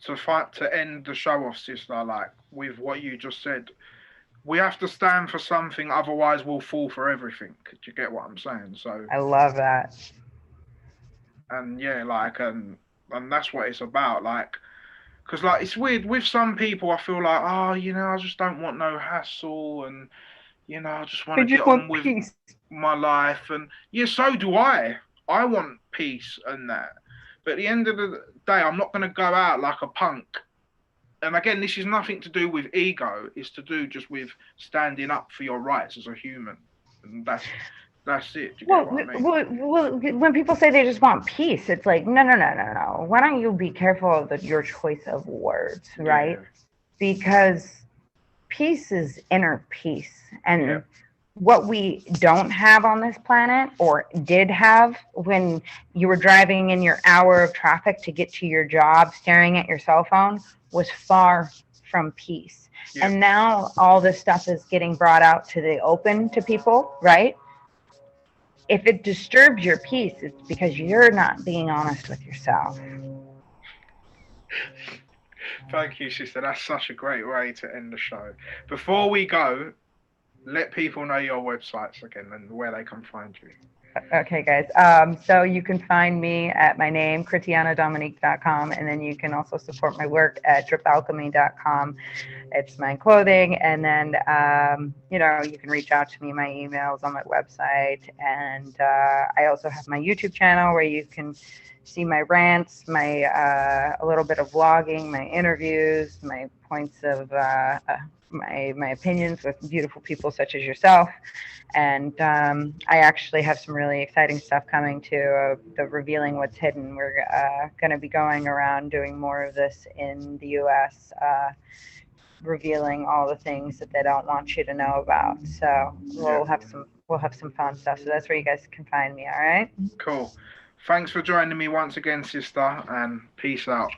to fight to end the show off, sister. Like with what you just said, we have to stand for something, otherwise we'll fall for everything. Do you get what I'm saying? So, I love that. and yeah, like, and that's what it's about. Like, because like it's weird with some people. I feel like, oh, I just don't want no hassle, and I just want I to get just on want with peace. my life, and yeah, so do I. I want peace and that. But at the end of the day, I'm not going to go out like a punk. And again, this is nothing to do with ego. It's to do just with standing up for your rights as a human, and that's it. Do you get Well, what I mean? when people say they just want peace, it's like, no, no, no, no, no. Why don't you be careful of your choice of words, right? Yeah, Because peace is inner peace. yeah, And what we don't have on this planet or did have when you were driving in your hour of traffic to get to your job, staring at your cell phone, was far from peace. yeah, And now all this stuff is getting brought out to the open to people, right? If it disturbs your peace, it's because you're not being honest with yourself. Thank you, sister. That's such a great way to end the show. Before we go, let people know your websites again and where they can find you. Okay, guys. So you can find me at my name, KrityanyaDominque.com, and then you can also support my work at dripalchemy.com. It's my clothing, and then you can reach out to me. My emails on my website, and I also have my YouTube channel where you can see my rants, my a little bit of vlogging, my interviews, my points of my opinions with beautiful people such as yourself. And I actually have some really exciting stuff coming to the Revealing What's Hidden. We're going to be going around doing more of this in the U.S., revealing all the things that they don't want you to know about. So we'll have some fun stuff. So that's where you guys can find me. All right. Cool. Thanks for joining me once again, sister, and peace out.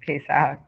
Peace out.